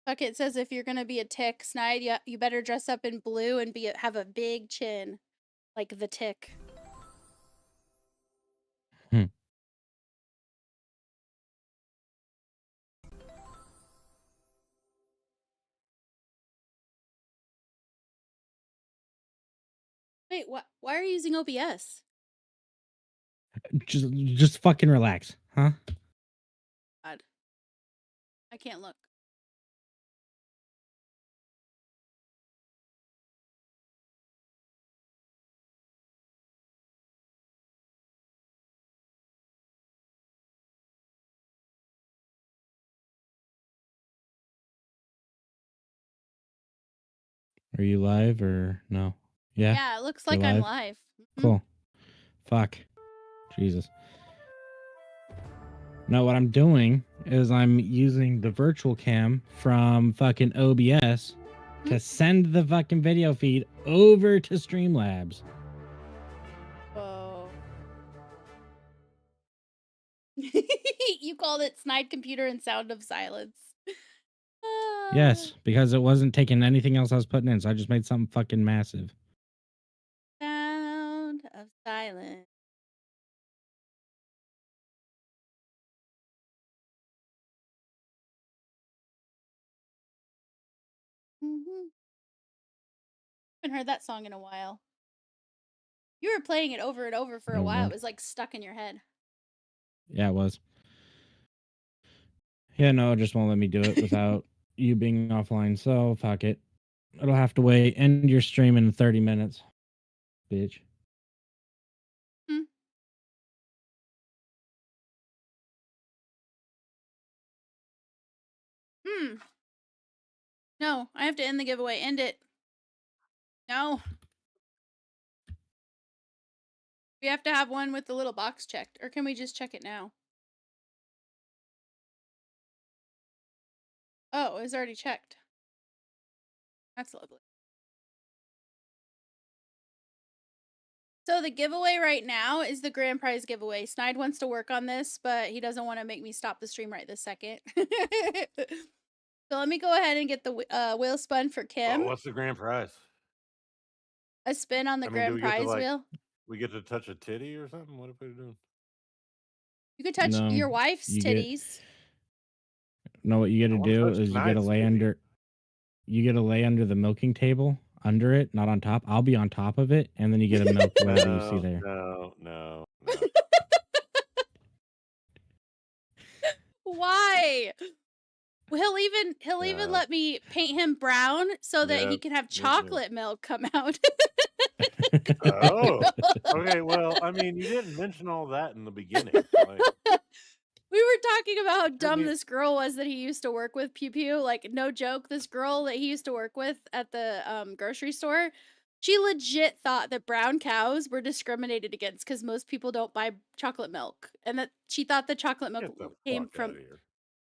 Fuck, it says if you're gonna be a tick, Snide, you better dress up in blue and have a big chin, like the tick. Hmm. Wait, why are you using OBS? Just fucking relax, huh? God, I can't look. Are you live or no? Yeah, Yeah, it looks you're like I'm live. live. Cool. Fuck. Jesus. No, what I'm doing is I'm using the virtual cam from fucking OBS to send the fucking video feed over to Streamlabs. Whoa. You called it Snide Computer and Sound of Silence. Yes, because it wasn't taking anything else I was putting in, so I just made something fucking massive. Sound of Silence. Haven't heard that song in a while. You were playing it over and over for a Oh while. It Lord. was like stuck in your head. Yeah, it was. Yeah, no, it just won't let me do it without you being offline. So fuck it. It'll have to wait. End your stream in 30 minutes, bitch. Hmm. Hmm. No, I have to end the giveaway. End it. No. We have to have one with the little box checked. Or can we just check it now? Oh, it's already checked. That's lovely. So the giveaway right now is the grand prize giveaway. Snide wants to work on this, but he doesn't want to make me stop the stream right this second. So let me go ahead and get the wheel spun for Kim. What's the grand prize? A spin on the I mean, do grand we get to prize wheel. we get to touch a titty or something? What are we doing? You could touch No, your wife's you get titties. no. What you got I to want to do touch is you got to tonight's lay titty. under. You get to lay under the milking table, under it, not on top. I'll be on top of it, and then you get to milk whatever you see there. No. Why? Well, he'll even let me paint him brown so that he can have chocolate milk come out. Oh, okay. Well, I mean, you didn't mention all that in the beginning. Like, We were talking about how dumb me- this girl was that he used to work with, Pew Pew. Like, no joke, this girl that he used to work with at the grocery store, she legit thought that brown cows were discriminated against because most people don't buy chocolate milk. And that she thought the chocolate milk get the came fuck from. out of here.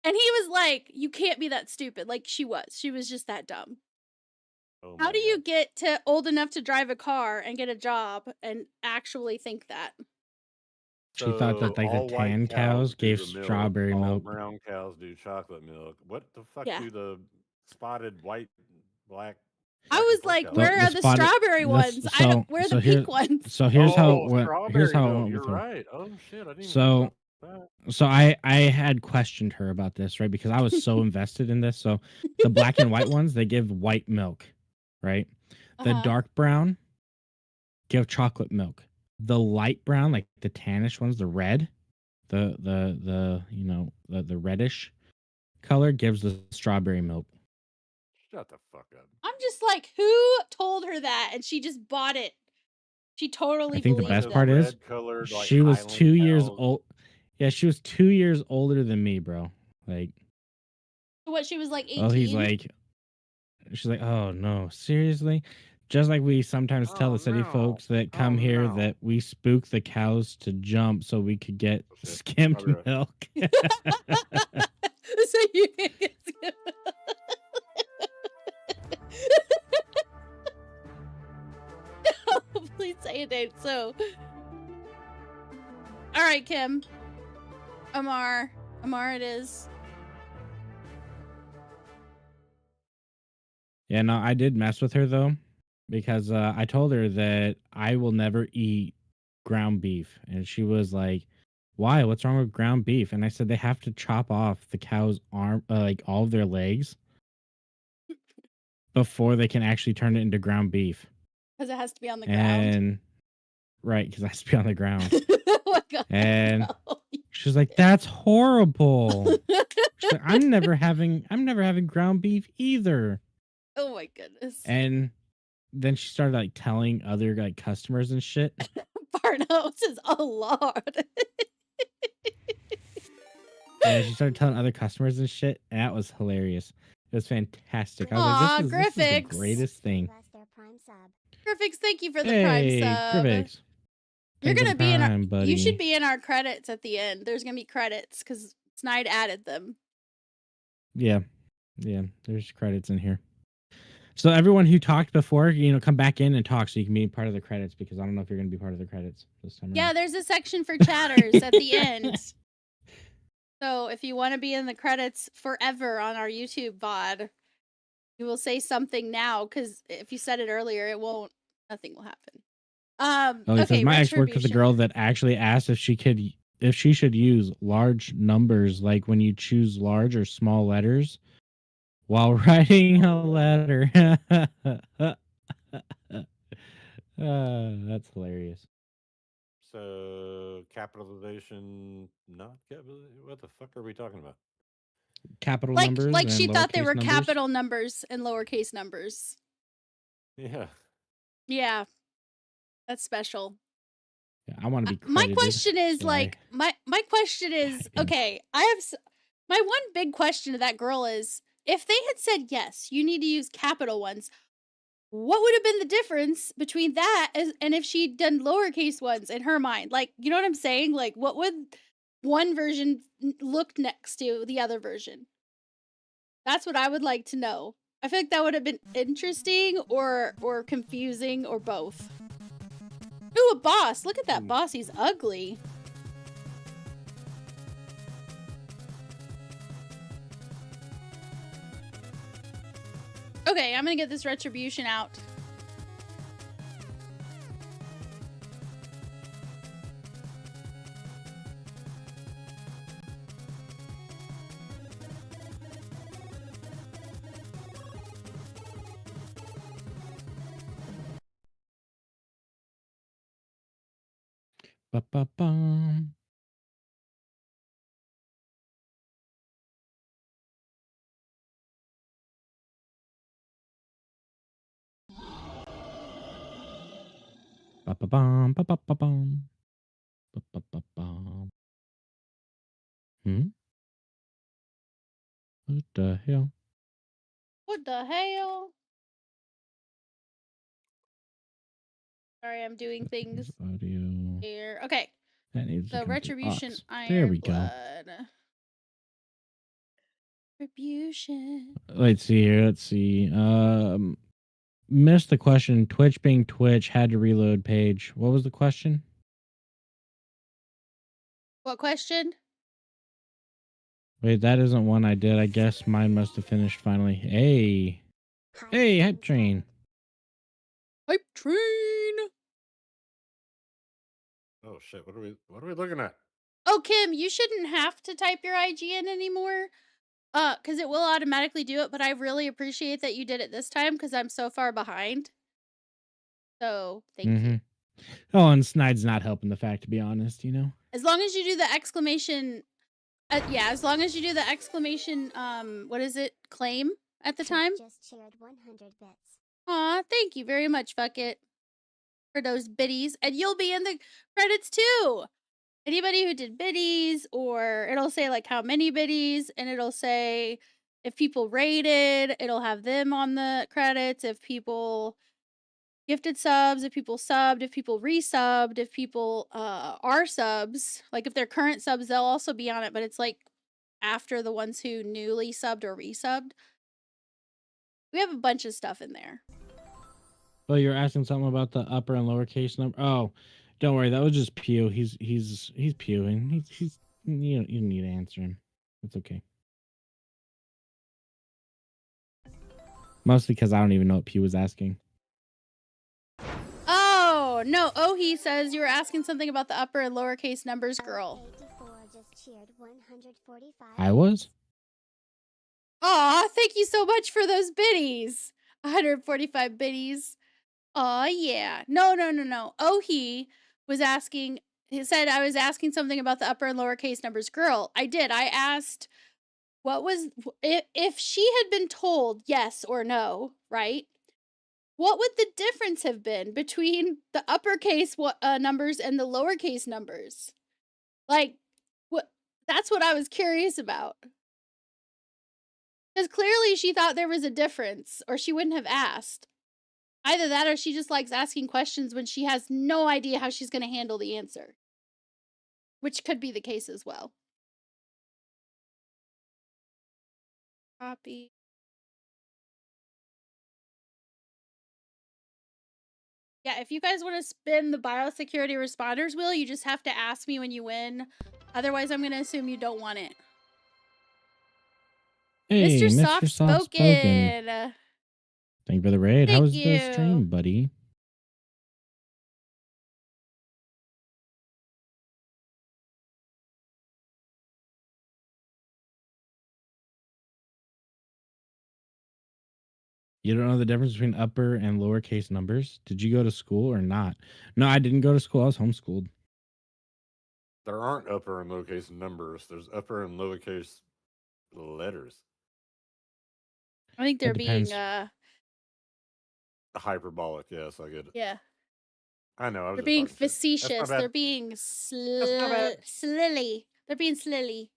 And he was like, you can't be that stupid. Like, she was. She was just that dumb. Oh How my do you God. get to old enough to drive a car and get a job and actually think that? She thought that like the all white tan cows do gave the milk, strawberry all milk. brown cows do chocolate milk. What the fuck Yeah. do the spotted white, black? I back and was forth like, cows where do? are the strawberry ones? I don't. Where are the pink ones? So here's how Oh, here's strawberry how it milk. went You're with her. right. Oh shit, I didn't even So think so I had questioned her about this, right? Because I was so invested in this. So the black and white ones, they give white milk, right? The dark brown give chocolate milk. The light brown, like the tannish ones, the red, the you know, the reddish color gives the strawberry milk. Shut the fuck up. I'm just like, who told her that? And she just bought it. She totally I think the believed best it. part is red-colored, like she was Highland 2 years cows. old. Yeah, she was 2 years older than me, bro. Like, What, she was like 18? oh, she's like, oh no, seriously? Just like we sometimes tell Oh the city no. folks that Oh come here no. that we spook the cows to jump so we could get Oh, shit. I'll skimmed be right. milk. So you can get Oh, please say it ain't so. All right, Kim. Amar it is. Yeah, no, I did mess with her though, because I told her that I will never eat ground beef, and she was like, "Why? What's wrong with ground beef?" And I said they have to chop off the cow's arm, like all of their legs, before they can actually turn it into ground beef. Because it has to be on the ground. And right, because it has to be on the ground. Oh my god. And No. she's like, "That's horrible." She's like, I'm never having ground beef either." Oh my goodness. And then she started like telling other like customers and shit. Barnos is a lord. Yeah, she started telling other customers and shit, and that was hilarious. It was fantastic. I was like, Aw, this is the Griffix. greatest thing. Griffix, thank you for the prime Hey, sub. Griffix. You're Thanks for gonna the be in our. prime, buddy. You should be in our credits at the end. There's gonna be credits because Snide added them. Yeah. Yeah, there's credits in here. So everyone who talked before, come back in and talk so you can be part of the credits, because I don't know if you're going to be part of the credits this time Yeah, around. there's a section for chatters at the end. So if you want to be in the credits forever on our YouTube VOD, you will say something now, because if you said it earlier, it won't. Nothing will happen. Oh, he says Okay, my ex worked with a girl that actually asked if she should use large numbers, like when you choose large or small letters while writing a letter. That's hilarious. So capitalization, not capitalization. What the fuck are we talking about? Capital like numbers and she thought they lowercase were numbers? capital numbers and lowercase numbers. Yeah. Yeah, that's special. Yeah, I want to be My credited. question is so like my question is okay. I have my one big question to that girl is if they had said yes, you need to use capital ones. What would have been the difference between that and if she'd done lowercase ones in her mind? Like, you know what I'm saying? Like, what would one version look next to the other version? That's what I would like to know. I feel like that would have been interesting or confusing or both. Ooh, a boss. Look at that boss. He's ugly. Okay, I'm gonna get this retribution out. Ba-ba-bum. Ba-ba-bum, ba-ba-ba-bum. Ba-ba-ba-bum. What the hell? What the hell? Sorry, I'm doing things Audio. here. Okay. That needs to The come retribution through Ox. There iron we go. blood. Retribution. Let's see here. Let's see. Missed the question. Twitch being Twitch, had to reload page. What was the question? What question? Wait, that isn't one I did. I guess mine must have finished finally. Hey. Hey, hype train. Hype train. Oh shit! What are we looking at? Oh, Kim, you shouldn't have to type your IG in anymore. Because it will automatically do it, but I really appreciate that you did it this time because I'm so far behind. So thank you. Oh, and Snide's not helping the fact, to be honest, As long as you do the exclamation, yeah, as long as you do the exclamation, what is it, claim at the time. Just shared 100 bits. Aw, thank you very much, Bucket, for those biddies, and you'll be in the credits too. Anybody who did biddies, or it'll say like how many biddies, and it'll say if people rated, it'll have them on the credits. If people gifted subs, if people subbed, if people resubbed, if people are subs, like if they're current subs, they'll also be on it, but it's like after the ones who newly subbed or resubbed. We have a bunch of stuff in there. Well, you're asking something about the upper and lowercase number. Oh, don't worry, that was just Pew. He's pewing. He's you don't need to answer him. It's okay. Mostly because I don't even know what P was asking. Oh, no. Oh, he says you were asking something about the upper and lowercase numbers girl. 84 just cheered 145 I was? Aw, thank you so much for those biddies. 145 biddies. Aw, yeah. No. Oh, he was asking, he said I was asking something about the upper and lowercase numbers girl. I did. I asked what was, if she had been told yes or no, right? What would the difference have been between the uppercase numbers and the lowercase numbers? Like, what? That's what I was curious about. Because clearly she thought there was a difference, or she wouldn't have asked. Either that, or she just likes asking questions when she has no idea how she's going to handle the answer, which could be the case as well. Copy. Yeah, if you guys want to spin the biosecurity responders wheel, you just have to ask me when you win. Otherwise, I'm going to assume you don't want it. Hey, Mr. Mr. Soft Soft Spoken. Spoken. Thank you for the raid. How Thank was the stream, you. buddy? You don't know the difference between upper and lowercase numbers? Did you go to school or not? No, I didn't go to school. I was homeschooled. There aren't upper and lowercase numbers. There's upper and lowercase letters. I think That they're being, depends. Hyperbolic, yes, I get it. yeah, I know, I was they're just being talking shit. That's not facetious. They're bad. being That's not bad. slilly. They're being slilly.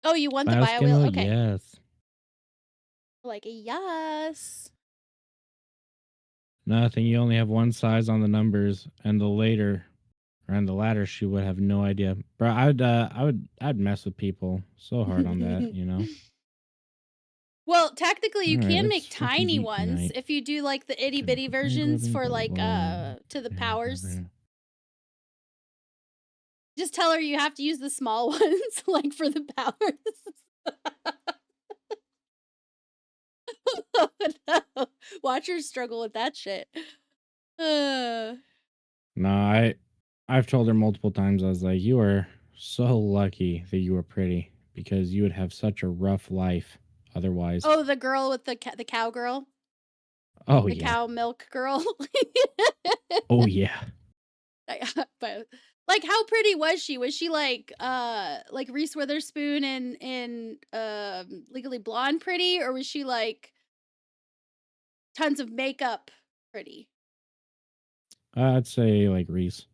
Oh, you want the bio wheel? Bioskin, Okay. yes. Like, yes. Nothing. You only have one size on the numbers, and the later or on the latter, she would have no idea. Bro, I'd mess with people so hard on that, you know. Well, technically, you All right, can let's make freaking tiny beat ones tonight. if you do like the itty bitty versions for like to the powers. Just tell her you have to use the small ones, like for the powers. Oh, no. Watch her struggle with that shit. No, I've told her multiple times. I was like, you are so lucky that you were pretty because you would have such a rough life otherwise. Oh, the girl with the cow girl. Oh The yeah. cow milk girl. Oh yeah. But like, how pretty was she? Was she like Reese Witherspoon in Legally Blonde pretty, or was she like tons of makeup pretty? I'd say like Reese.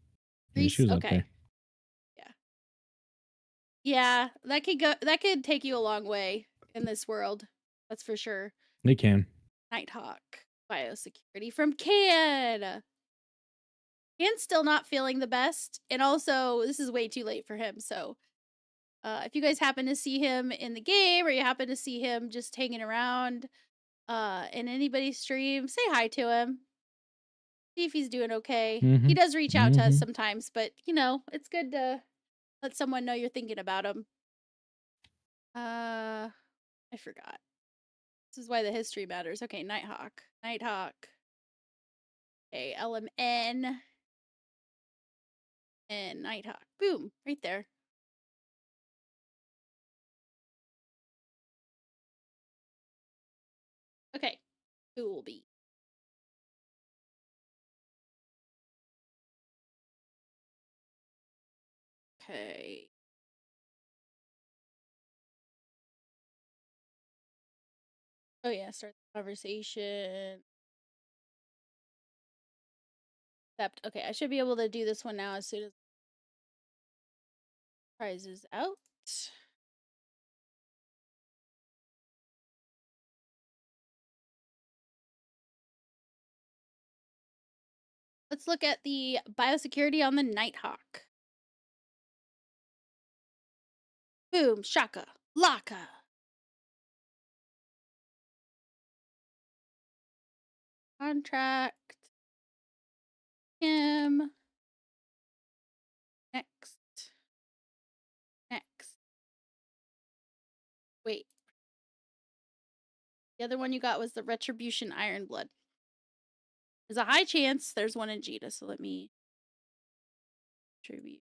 Yeah, she Reese, was up okay. there. Yeah, that could take you a long way in this world. That's for sure. They can. Nighthawk biosecurity from Can. Can's still not feeling the best, and also this is way too late for him. So, if you guys happen to see him in the game, or you happen to see him just hanging around, in anybody's stream, say hi to him. See if he's doing okay. Mm-hmm. He does reach out to us Mm-hmm. sometimes, but you know, it's good to let someone know you're thinking about him. I forgot. This is why the history matters. Okay, Nighthawk. Nighthawk. Okay, LMN. And Nighthawk. Boom. Right there. Okay. Cool bee. Okay. Oh yeah, start the conversation. Except, okay, I should be able to do this one now as soon as prize is out. Let's look at the biosecurity on the Nighthawk. Boom, shaka, laka. Contract. Him. Next. Next. The other one you got was the Retribution Ironblood. There's a high chance there's one in Jita, so let me tribute.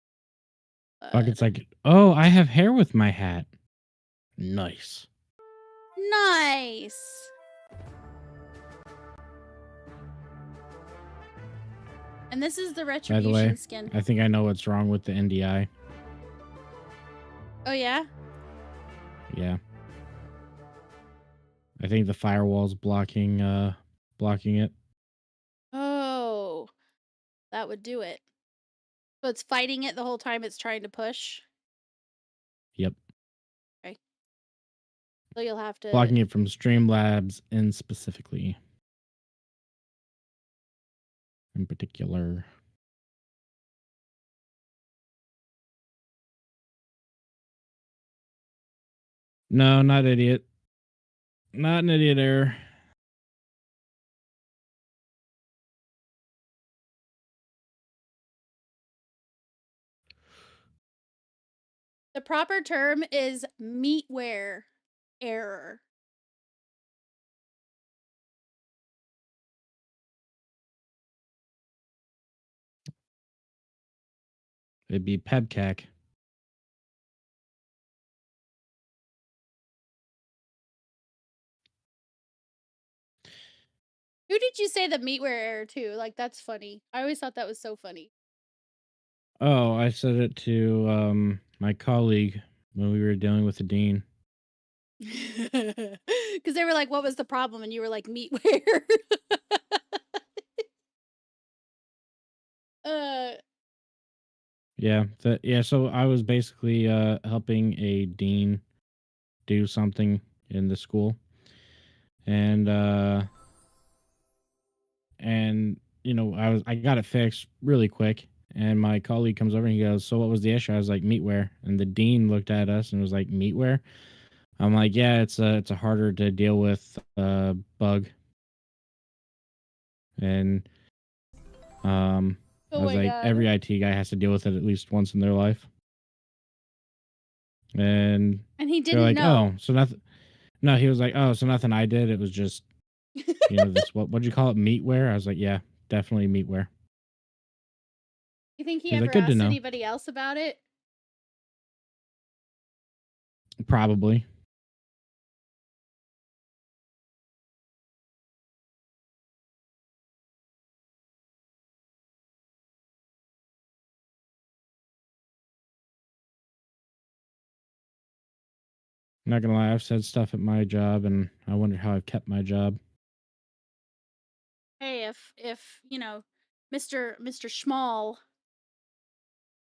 Bucket's like, oh, I have hair with my hat. Nice. Nice. And this is the By Retribution the way, skin. I think I know what's wrong with the NDI. Oh yeah? Yeah. I think the firewall's blocking it. Oh. That would do it. So it's fighting it the whole time it's trying to push. Yep. Okay. So you'll have to Blocking it from Streamlabs in specifically. In particular. No, not idiot. Not an idiot error. The proper term is meatware error. It'd be Pebcac. Who did you say the meatware error to? Like, that's funny. I always thought that was so funny. Oh, I said it to my colleague when we were dealing with the dean. Because they were like, what was the problem? And you were like, meatware. Yeah, so I was basically helping a dean do something in the school. And you know, I got it fixed really quick. And my colleague comes over and he goes, "So what was the issue?" I was like, "Meatware." And the dean looked at us and was like, "Meatware?" I'm like, "Yeah, it's a harder to deal with bug." And I Oh was my like, God. every IT guy has to deal with it at least once in their life. And he they're didn't like, know. "Oh, so nothing." No, he was like, "Oh, so nothing I did. It was just, you know, this what'd you call it? Meatware?" I was like, "Yeah, definitely meatware." You think he He's like, ever "Good to asked know." anybody else about it? Probably. Not gonna lie, I've said stuff at my job, and I wonder how I've kept my job. Hey, if you know, Mr. Schmall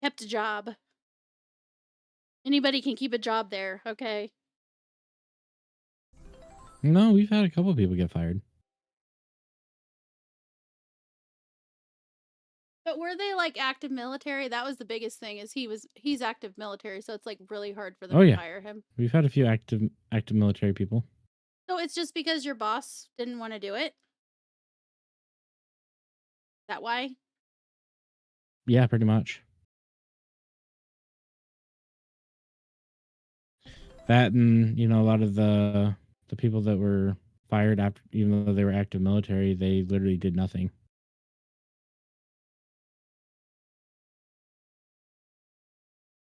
kept a job. Anybody can keep a job there, okay? No, we've had a couple people get fired. But were they like active military? That was the biggest thing is he's active military, so it's like really hard for them Oh to yeah, fire him. we've had a few active military people. So it's just because your boss didn't want to do it? Is that why? Yeah, pretty much. That and you know a lot of the people that were fired after, even though they were active military, they literally did nothing.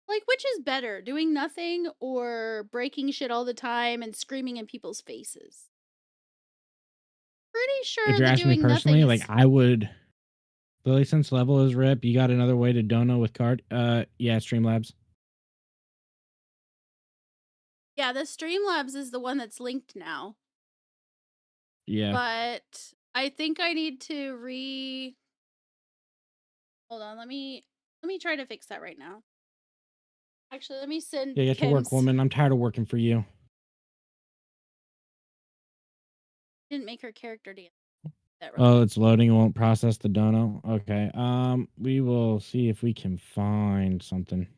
Like, which is better, doing nothing or breaking shit all the time and screaming in people's faces? Pretty If sure you're the asking me doing nothing personally, is. like I would. Billy, since level is rip, you got another way to dono with card? Yeah, Streamlabs. Yeah, the Streamlabs is the one that's linked now. Yeah. But I think I need to Hold on, let me try to fix that right now. Actually, let me send Yeah, get to work, Kim's. woman. I'm tired of working for you. Didn't make her character dance. Oh, it's loading. It won't process the dono. Okay. We will see if we can find something.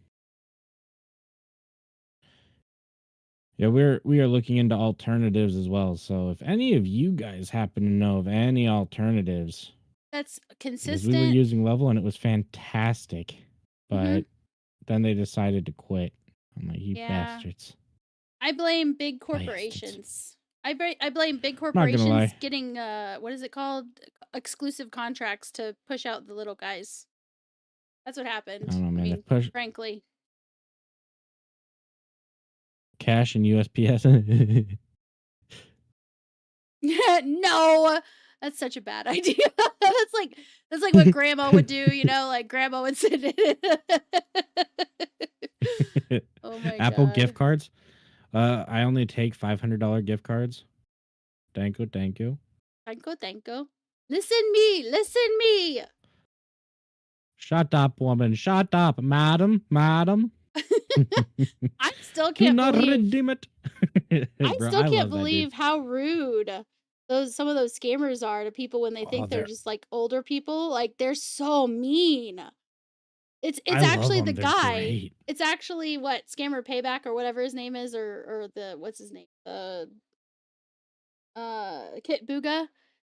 Yeah, we are looking into alternatives as well. So if any of you guys happen to know of any alternatives, That's because we were consistent. using level and it was fantastic, but then they decided to quit. I'm like, you Yeah. bastards. I blame big Bastards. corporations. I blame big Not gonna corporations lie. getting what is it called? Exclusive contracts to push out the little guys. That's what I happened. don't know, I man. They mean, push frankly. cash and USPS. No. That's such a bad idea. that's like what grandma would do, you know, like grandma would send it. Oh my Apple gift god. cards. I only take $500 gift cards. Thank you, thank you. Thank you. Listen me. Shut up, woman. Shut up, madam. I still Do can't not believe redeem it. I Bro, still I can't love that dude. believe how rude some of those scammers are to people when they Oh, think they're just like older people. Like they're so mean. It's I love actually the them. They're guy. great. It's actually what Scammer Payback or whatever his name is, or the what's his name? Kit Booga.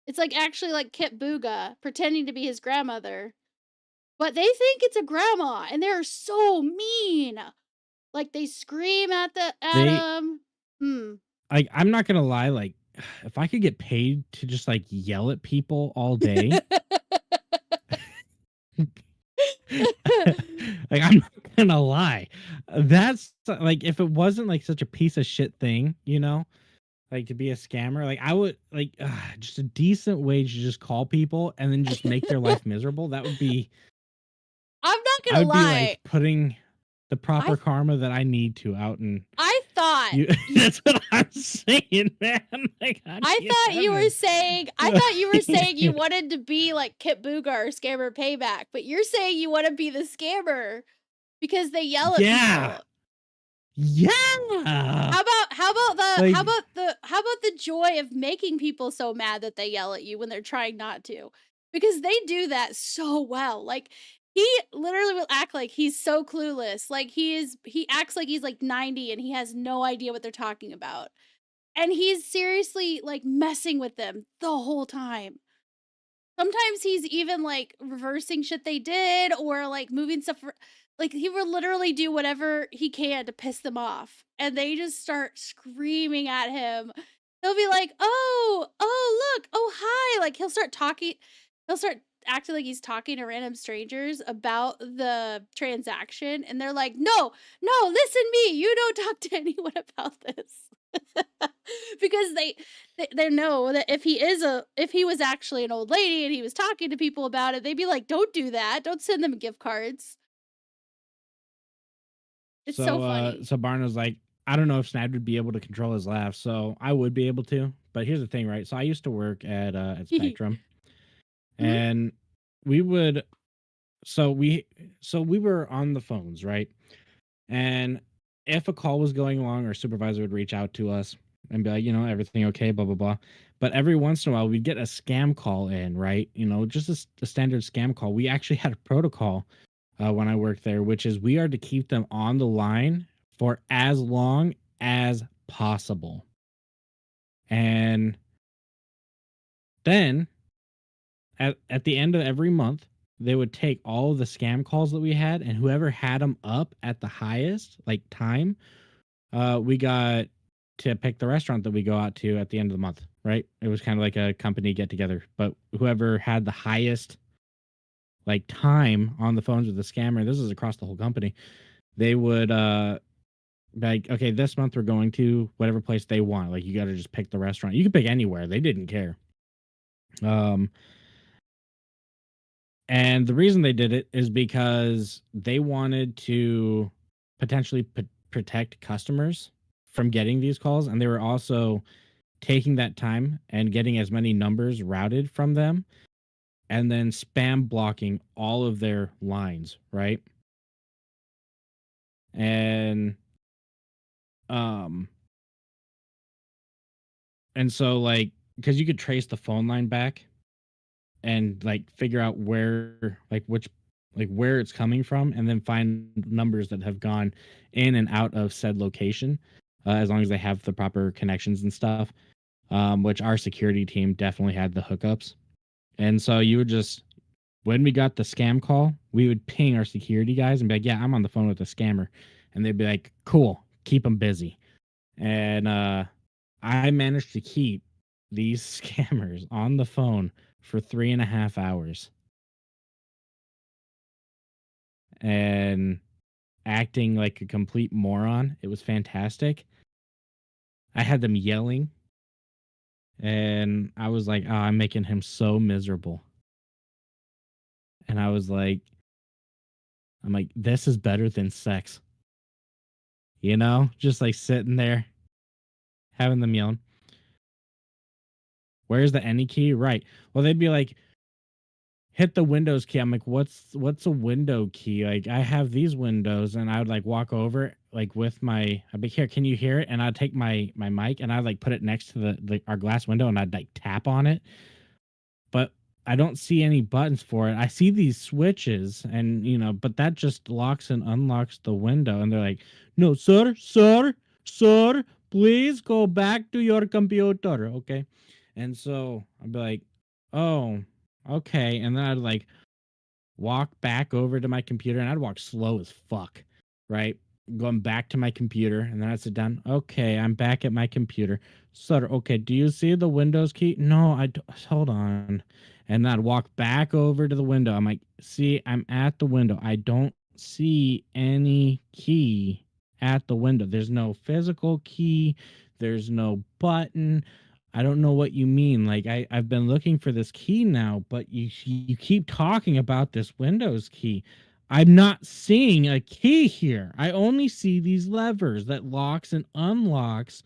It's like actually like Kit Booga pretending to be his grandmother, but they think it's a grandma, and they're so mean. Like they scream at They him. Hmm. I'm not gonna lie, like if I could get paid to just like yell at people all day, like I'm not gonna lie. That's like if it wasn't like such a piece of shit thing, you know, like to be a scammer, like I would like just a decent wage to just call people and then just make their life miserable. That would be I'm not I gonna would be lie. like putting the I proper karma that I need to out and I thought you that's what I'm saying, man. Like God I damn thought you were heavens. saying you wanted to be like Kit Boogar or Scammer Payback, but you're saying you want to be the scammer because they yell at Yeah. people. Yeah. Like How about the joy of making people so mad that they yell at you when they're trying not to? Because they do that so well. Like he literally will act like he's so clueless. Like he acts like he's like 90 and he has no idea what they're talking about. And he's seriously like messing with them the whole time. Sometimes he's even like reversing shit they did or like moving stuff. Like he will literally do whatever he can to piss them off. And they just start screaming at him. He'll be like, oh, look, oh, hi. Like he'll start talking, he'll start acting like he's talking to random strangers about the transaction. And they're like, no, listen me. You don't talk to anyone about this. Because they know that if he was actually an old lady and he was talking to people about it, they'd be like, "Don't do that. Don't send them gift cards." It's so funny. so Barn was like, I don't know if Snad would be able to control his laugh, so I would be able to. But here's the thing, right? So I used to work at Spectrum, Mhm. and we would so we were on the phones, right? And if a call was going along, our supervisor would reach out to us and be like, you know, everything okay, blah blah blah. But every once in a while, we'd get a scam call in, right? You know, just a standard scam call. We actually had a protocol when I worked there, which is we are to keep them on the line for as long as possible. And then at the end of every month, they would take all of the scam calls that we had, and whoever had them up at the highest like time, we got to pick the restaurant that we go out to at the end of the month. Right? It was kind of like a company get together, but whoever had the highest like time on the phones with the scammer, this is across the whole company, they would like, okay, this month we're going to whatever place they want. Like you got to just pick the restaurant. You could pick anywhere. They didn't care. Um and the reason they did it is because they wanted to potentially protect customers from getting these calls, and they were also taking that time and getting as many numbers routed from them and then spam blocking all of their lines, right? And um and so like because you could trace the phone line back and like figure out where like which like where it's coming from and then find numbers that have gone in and out of said location as long as they have the proper connections and stuff, which our security team definitely had the hookups. And so you would just when we got the scam call, we would ping our security guys and be like, yeah, I'm on the phone with a scammer, and they'd be like, cool, keep them busy. And I managed to keep these scammers on the phone for 3.5 hours and acting like a complete moron. It was fantastic. I had them yelling, and I was like, "Oh, I'm making him so miserable." And I'm like, "This is better than sex." You know? Just like sitting there having them yelling, "Where's the any key?" Right. Well, they'd be like, "Hit the Windows key." I'm like, "What's a window key?" Like, I have these windows, and I would like walk over like with my I'd be, "Here, can you hear it?" And I'd take my mic and I'd like put it next to the our glass window and I'd like tap on it, but I don't see any buttons for it. I see these switches and but that just locks and unlocks the window. And they're like, "No, sir, please go back to your computer." Okay. And so I'd be like, "Oh, okay." And then I'd like walk back over to my computer and I'd walk slow as fuck, right? Going back to my computer and then I'd sit down. "Okay, I'm back at my computer. Sir, okay, do you see the Windows key?" "No, I don't." "Hold on." And then I'd walk back over to the window. I'm like, "See, I'm at the window. I don't see any key at the window. There's no physical key. There's no button. I don't know what you mean. Like I've been looking for this key now, but you keep talking about this Windows key. I'm not seeing a key here. I only see these levers that locks and unlocks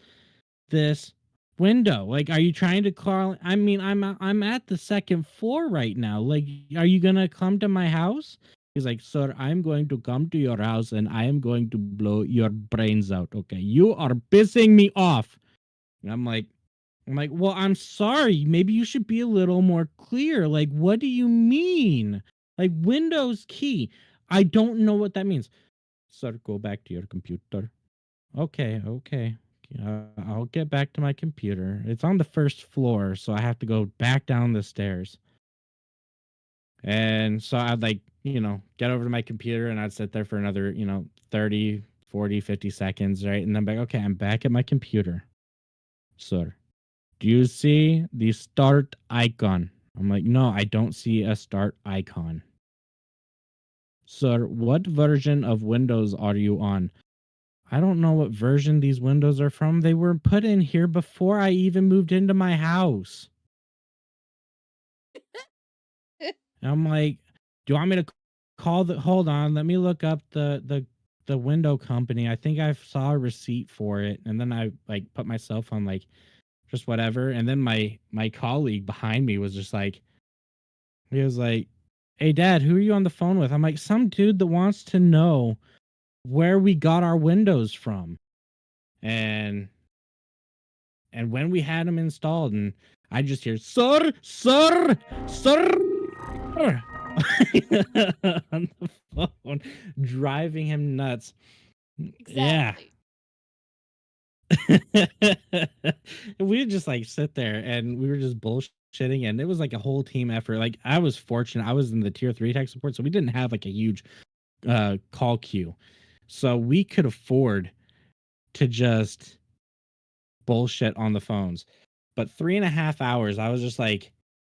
this window. Like, are you trying to call? I mean, I'm at the second floor right now. Like, are you gonna come to my house?" He's like, "Sir, I'm going to come to your house and I am going to blow your brains out. Okay, you are pissing me off." And I'm like, "Well, I'm sorry. Maybe you should be a little more clear. Like, what do you mean? Like, Windows key. I don't know what that means." "Sir, go back to your computer." "Okay, okay. I'll get back to my computer. It's on the first floor, so I have to go back down the stairs." And so I'd like, get over to my computer and I'd sit there for another, 30, 40, 50 seconds, right? And then back, "Okay, I'm back at my computer. Sir, do you see the start icon?" I'm like, "No, I don't see a start icon." "Sir, what version of Windows are you on?" "I don't know what version these windows are from. They were put in here before I even moved into my house." And I'm like, "Do you want me to call the hold on, let me look up the window company. I think I saw a receipt for it." And then I like put myself on like just whatever. And then my colleague behind me was just like, he was like, "Hey, Dad, who are you on the phone with?" I'm like, "Some dude that wants to know where we got our windows from and when we had them installed." And I just hear, sir," on the phone, driving him nuts. Yeah. Exactly. We would just like sit there and we were just bullshitting, and it was like a whole team effort. Like, I was fortunate. I was in the tier 3 tech support, so we didn't have like a huge call queue. So we could afford to just bullshit on the phones. But 3.5 hours, I was just like,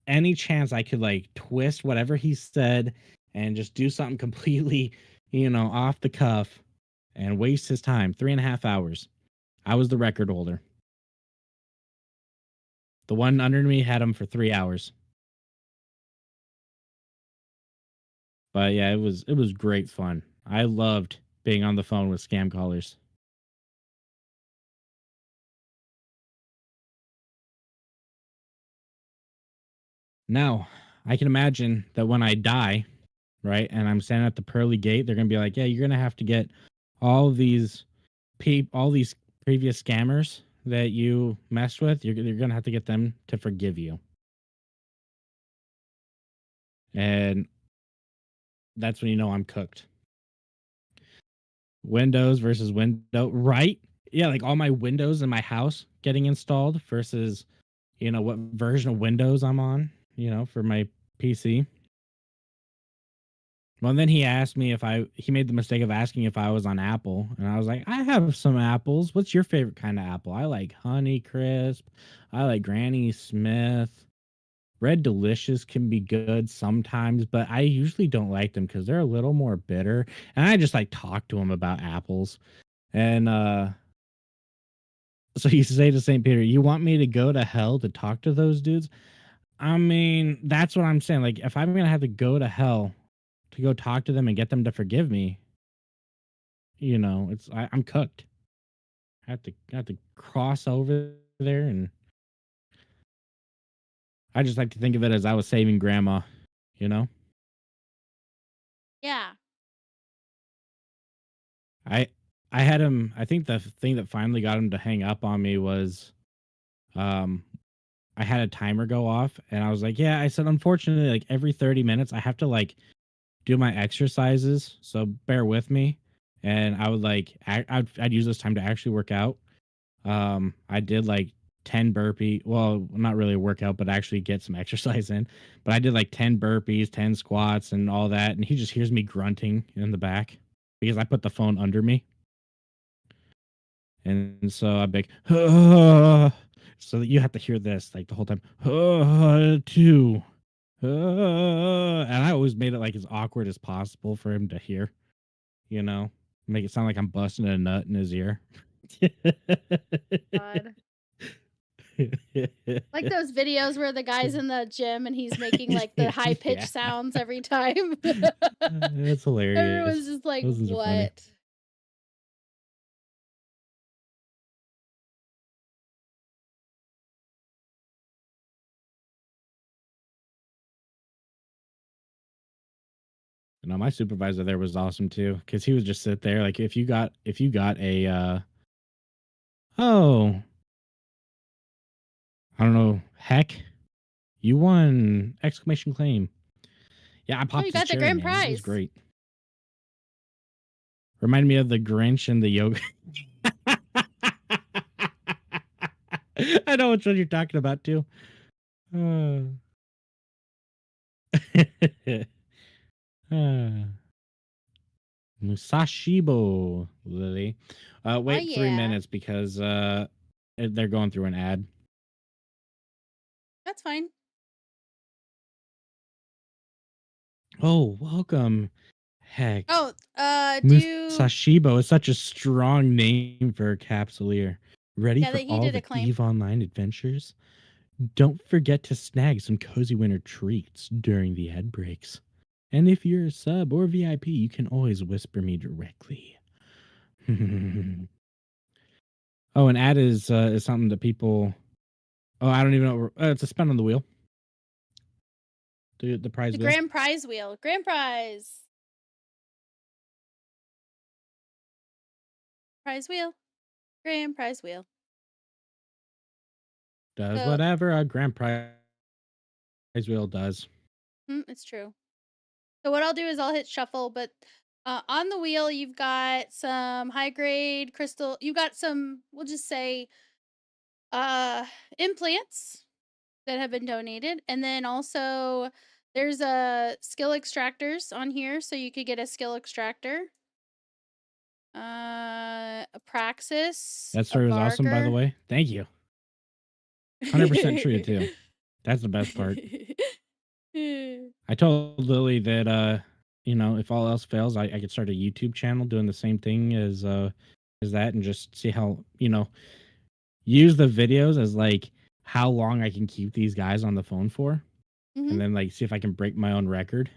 any chance I could like twist whatever he said and just do something completely, off the cuff and waste his time. 3.5 hours. I was the record holder. The one under me had him for 3 hours. But yeah, it was great fun. I loved being on the phone with scam callers. Now, I can imagine that when I die, right, and I'm standing at the pearly gate, they're gonna be like, "Yeah, you're gonna have to get all these all these previous scammers that you messed with. You're gonna have to get them to forgive you." And that's when you know I'm cooked. Windows versus window, right? Yeah, like all my windows in my house getting installed versus, what version of Windows I'm on, for my PC. Well, then he asked me if he made the mistake of asking if I was on Apple, and I was like, I have some apples. What's your favorite kind of apple? I like Honey Crisp. I like Granny Smith. Red Delicious can be good sometimes, but I usually don't like them because they're a little more bitter. And I just like talk to him about apples. And so you say to St. Peter, you want me to go to hell to talk to those dudes? I mean, that's what I'm saying. Like, if I'm gonna have to go to hell to go talk to them and get them to forgive me, I'm cooked. I have to cross over there, and I just like to think of it as I was saving grandma, you know? Yeah. I I had him. I think the thing that finally got him to hang up on me was um I had a timer go off, and I was like, yeah, I said, unfortunately, like every 30 minutes I have to like do my exercises, so bear with me. And I would like I'd use this time to actually work out. I did like 10 burpee. Well, not really a workout, but actually get some exercise in. But I did like 10 burpees, 10 squats, and all that. And he just hears me grunting in the back because I put the phone under me. And so I'd be like, "Ah." So that you have to hear this like the whole time. "Ah, two. Ah." And I always made it like as awkward as possible for him to hear, you know, make it sound like I'm busting a nut in his ear. God. Like those videos where the guy's in the gym and he's making like the high pitched Yeah. sounds every time. That's hilarious. Everyone's just like, Those ones are funny. what? No, my supervisor there was awesome too, because he would just sit there. Like if you got a oh, I don't know, heck, you won exclamation claim. Yeah, I Oh, you popped his got the cherry, grand man. It was prize. great. Reminded me of the Grinch and the yoga. I know which one you're talking about too. Uh. uh. Musashibo, Lily. Oh, Wait 3 yeah. minutes because they're going through an ad. That's fine. Oh, welcome. Heck. Oh, Musashibo is such a strong name for a capsuleer. Ready yeah, for that he all did a the claim. EVE Online adventures? Don't forget to snag some cozy winter treats during the ad breaks. And if you're a sub or VIP, you can always whisper me directly. Oh, an ad is something that people. Oh, I don't even know. It's a spin on the wheel. The prize The wheel. grand prize wheel. Grand prize. Prize wheel. Grand prize wheel. Does So, whatever a grand prize wheel does. it's true. So what I'll do is I'll hit shuffle, but on the wheel you've got some high grade crystal. You've got some, we'll just say, uh, implants that have been donated, and then also there's a skill extractors on here, so you could get a skill extractor. A praxis, That a story was awesome, by the barker. way. Thank you. 100% true too. That's the best part. I told Lily that if all else fails, I could start a YouTube channel doing the same thing as that, and just see how, use the videos as like how long I can keep these guys on the phone for, hmm and then like see if I can break my own record.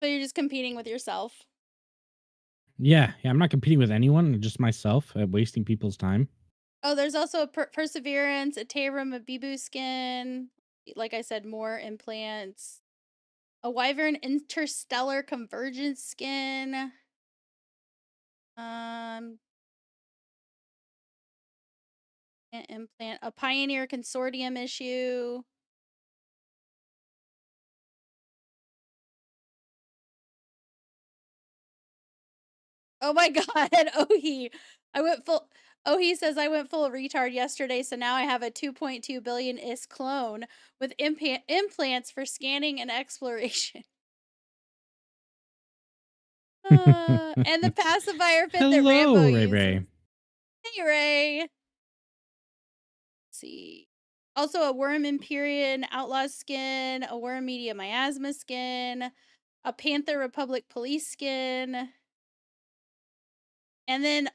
So you're just competing with yourself. Yeah, I'm not competing with anyone, just myself, wasting people's time. Oh, there's also a perseverance, a Tarum, a Bibu skin. Like I said, more implants. A wyvern interstellar convergence skin. Um, implant a pioneer consortium issue. Oh my god, Ohi. I went full Ohi says I went full retard yesterday, so now I have a 2.2 billion is clone with implants for scanning and exploration. And the pacifier fit that Rambo Hello, Ray uses. Ray. Hey, Ray. Let's see. Also, a Worm Empyrean Outlaw skin, a Worm Media Miasma skin, a Panther Republic Police skin, and then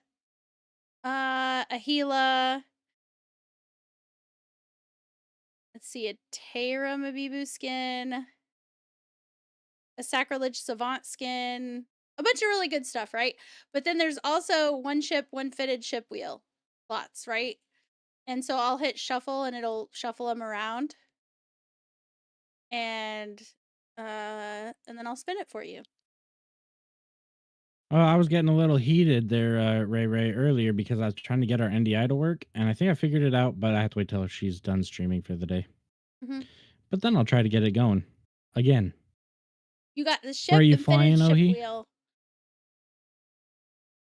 a Gila. Let's see, a Terra Mabibu skin, a Sacrilege Savant skin, a bunch of really good stuff, right? But then there's also one ship, one fitted ship wheel slots, right? And so I'll hit shuffle and it'll shuffle them around. And then I'll spin it for you. Oh, I was getting a little heated there, Ray Ray, earlier because I was trying to get our NDI to work, and I think I figured it out, but I have to wait till she's done streaming for the day. Mhm. But then I'll try to get it going again. You got the Where ship are you and fitted flying, ship Ohi? wheel.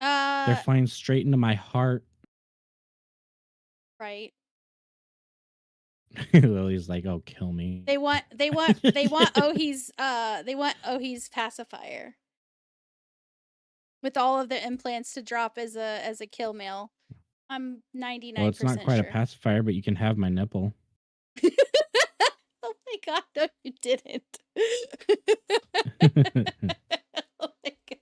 They're flying straight into my heart. Right. Lily's like, "Oh, kill me." They want Ohi's pacifier. With all of the implants to drop as a kill mail. I'm 99% Well, it's not quite sure. a pacifier, but you can have my nipple. Oh my god, no, you didn't. Oh my god.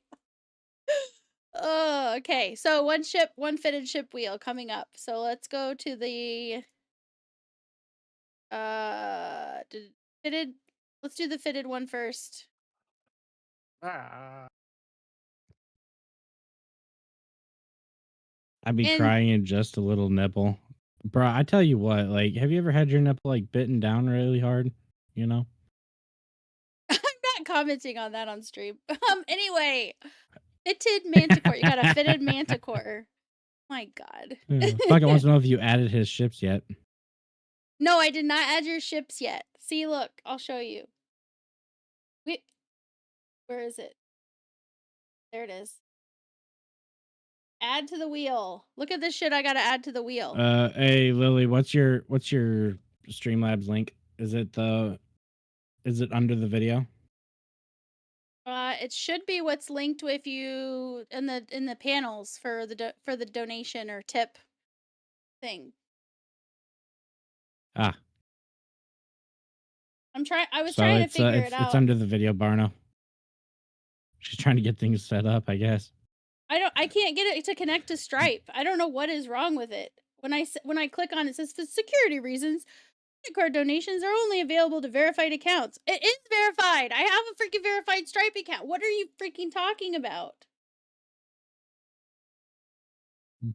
Oh, okay. So one ship, one fitted ship wheel coming up. So let's go to the fitted. Let's do the fitted one first. Ah. I'd be And crying in just a little nipple. Bro, I tell you what, like, have you ever had your nipple like bitten down really hard? You know? I'm not commenting on that on stream. Anyway, fitted manticore. You got a fitted manticore. My god. Bucket wants to know if you added his ships yet. No, I did not add your ships yet. See, look, I'll show you. Where is it? There it is. Add to the wheel. Look at this shit I gotta add to the wheel. Hey Lily, what's your Streamlabs link? Is it under the video? It should be what's linked with you in the panels for the donation or tip thing. Ah. I was trying to figure it out. It's under the video, Barno. She's trying to get things set up, I guess. I can't get it to connect to Stripe. I don't know what is wrong with it. When I click on it, it says for security reasons, credit card donations are only available to verified accounts. It is verified. I have a freaking verified Stripe account. What are you freaking talking about?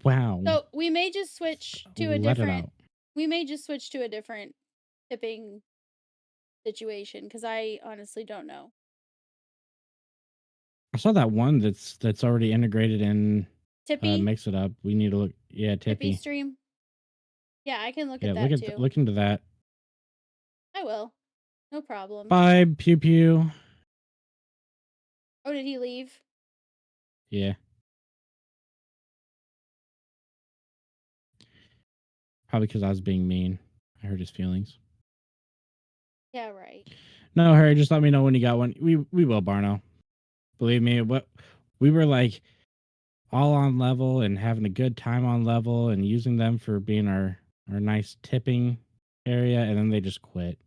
Wow. So we may just switch to a different tipping situation because I honestly don't know. I saw that one that's already integrated in Tippy? Mix It Up. We need to look. Yeah, Tippy Tippy. stream. Yeah, I can look at that too. Look into that. I will. No problem. Bye, Pew Pew. Oh, did he leave? Yeah. Probably because I was being mean. I hurt his feelings. Yeah, right. No, Harry, just let me know when you got one. We will, Barno. Believe me, we were like all on level and having a good time on level and using them for being our nice tipping area, and then they just quit.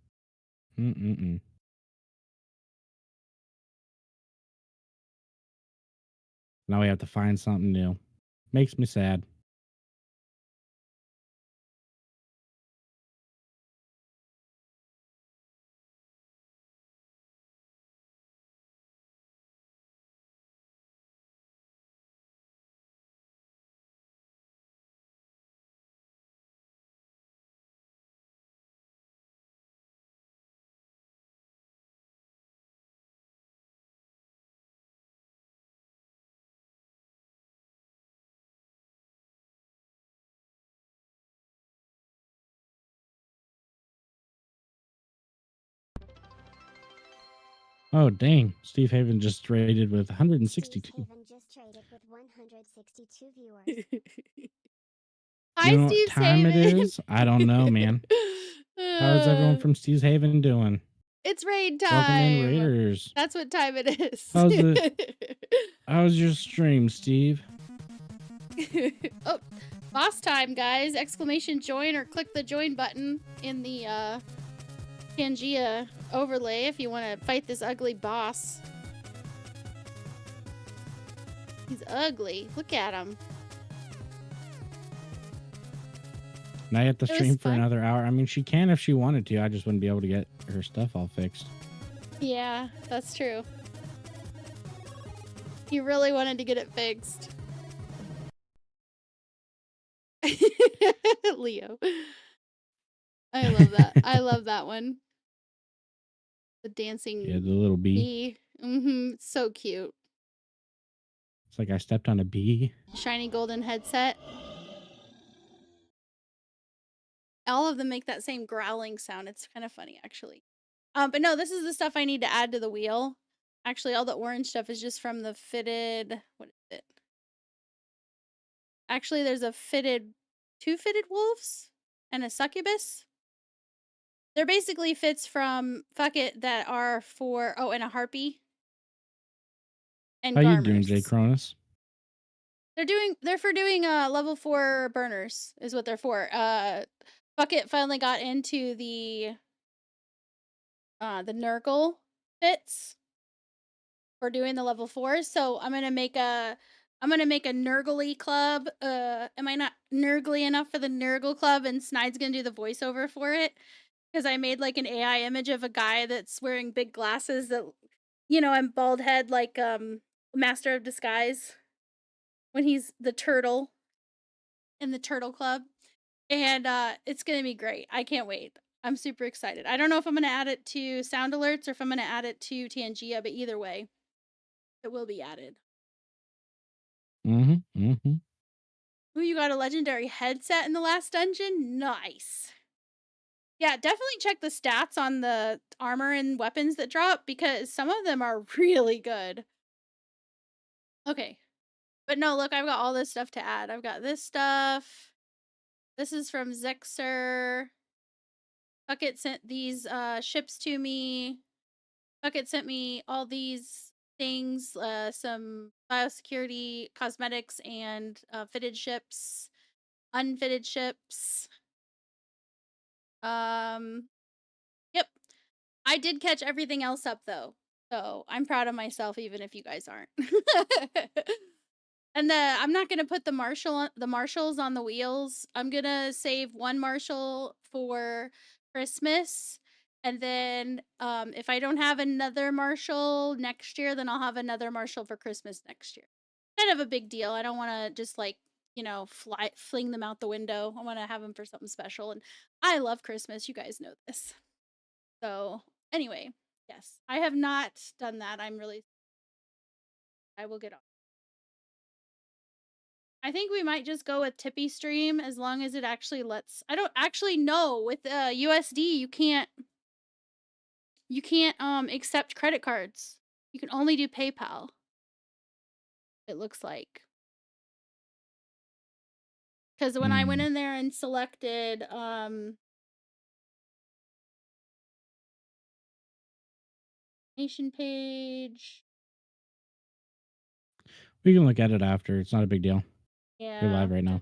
Now we have to find something new. Makes me sad. Oh, dang. Steve Haven just traded with 162. Steve Haven just traded with 162 viewers. Hi, You know Steve what time Haven. it is? I don't know, man. How's everyone from Steve's Haven doing? It's raid time. Welcome in, Raiders. That's what time it is. How's it? How's your stream, Steve? Oh, boss time, guys! Exclamation join or click the join button in the Pangea overlay if you want to fight this ugly boss. He's ugly. Look at him. Now you have to It was stream for fun. another hour. I mean, she can if she wanted to. I just wouldn't be able to get her stuff all fixed. Yeah, that's true. He really wanted to get it fixed. Leo. I love that. I love that one. The dancing Yeah, the little bee. bee. So cute. It's like I stepped on a bee. Shiny golden headset. All of them make that same growling sound. It's kind of funny, actually. But no, this is the stuff I need to add to the wheel. Actually, all the orange stuff is just from the fitted... What is it? Actually, there's a two fitted wolves and a succubus. They're basically fits from Fuck It that are for... Oh, and a harpy. And How Garmers. you doing, Jay Cronus? They're for doing level 4 burners is what they're for. Fuck It finally got into the Nurgle fits for doing the level 4s. So I'm gonna make a Nurgly club. Am I not Nurgly enough for the Nurgle club? And Snide's gonna do the voiceover for it. Because I made like an AI image of a guy that's wearing big glasses that, you know, and bald head like Master of Disguise when he's the turtle in the Turtle Club. And it's gonna be great. I can't wait. I'm super excited. I don't know if I'm gonna add it to sound alerts or if I'm gonna add it to Tangea, but either way, it will be added. Mm-hmm. Ooh, you got a legendary headset in the last dungeon? Nice. Yeah, definitely check the stats on the armor and weapons that drop because some of them are really good. Okay. But no, look, I've got all this stuff to add. I've got this stuff. This is from Zexer. Bucket sent these ships to me. Bucket sent me all these things, some biosecurity cosmetics and fitted ships, unfitted ships. Yep. I did catch everything else up though. So I'm proud of myself even if you guys aren't. And I'm not gonna put the marshals on the wheels. I'm gonna save one marshal for Christmas, and then if I don't have another marshal next year, then I'll have another marshal for Christmas next year. Kind of a big deal. I don't want to just like fling them out the window. I want to have them for something special, and I love Christmas. You guys know this. So anyway, yes, I have not done that. I will get on. I think we might just go with Tippy Stream as long as it actually lets. I don't actually know with USD you can't accept credit cards. You can only do PayPal. It looks like. Cuz when I went in there and selected nation page. We can look at it after. It's not a big deal. Yeah. You're live right now.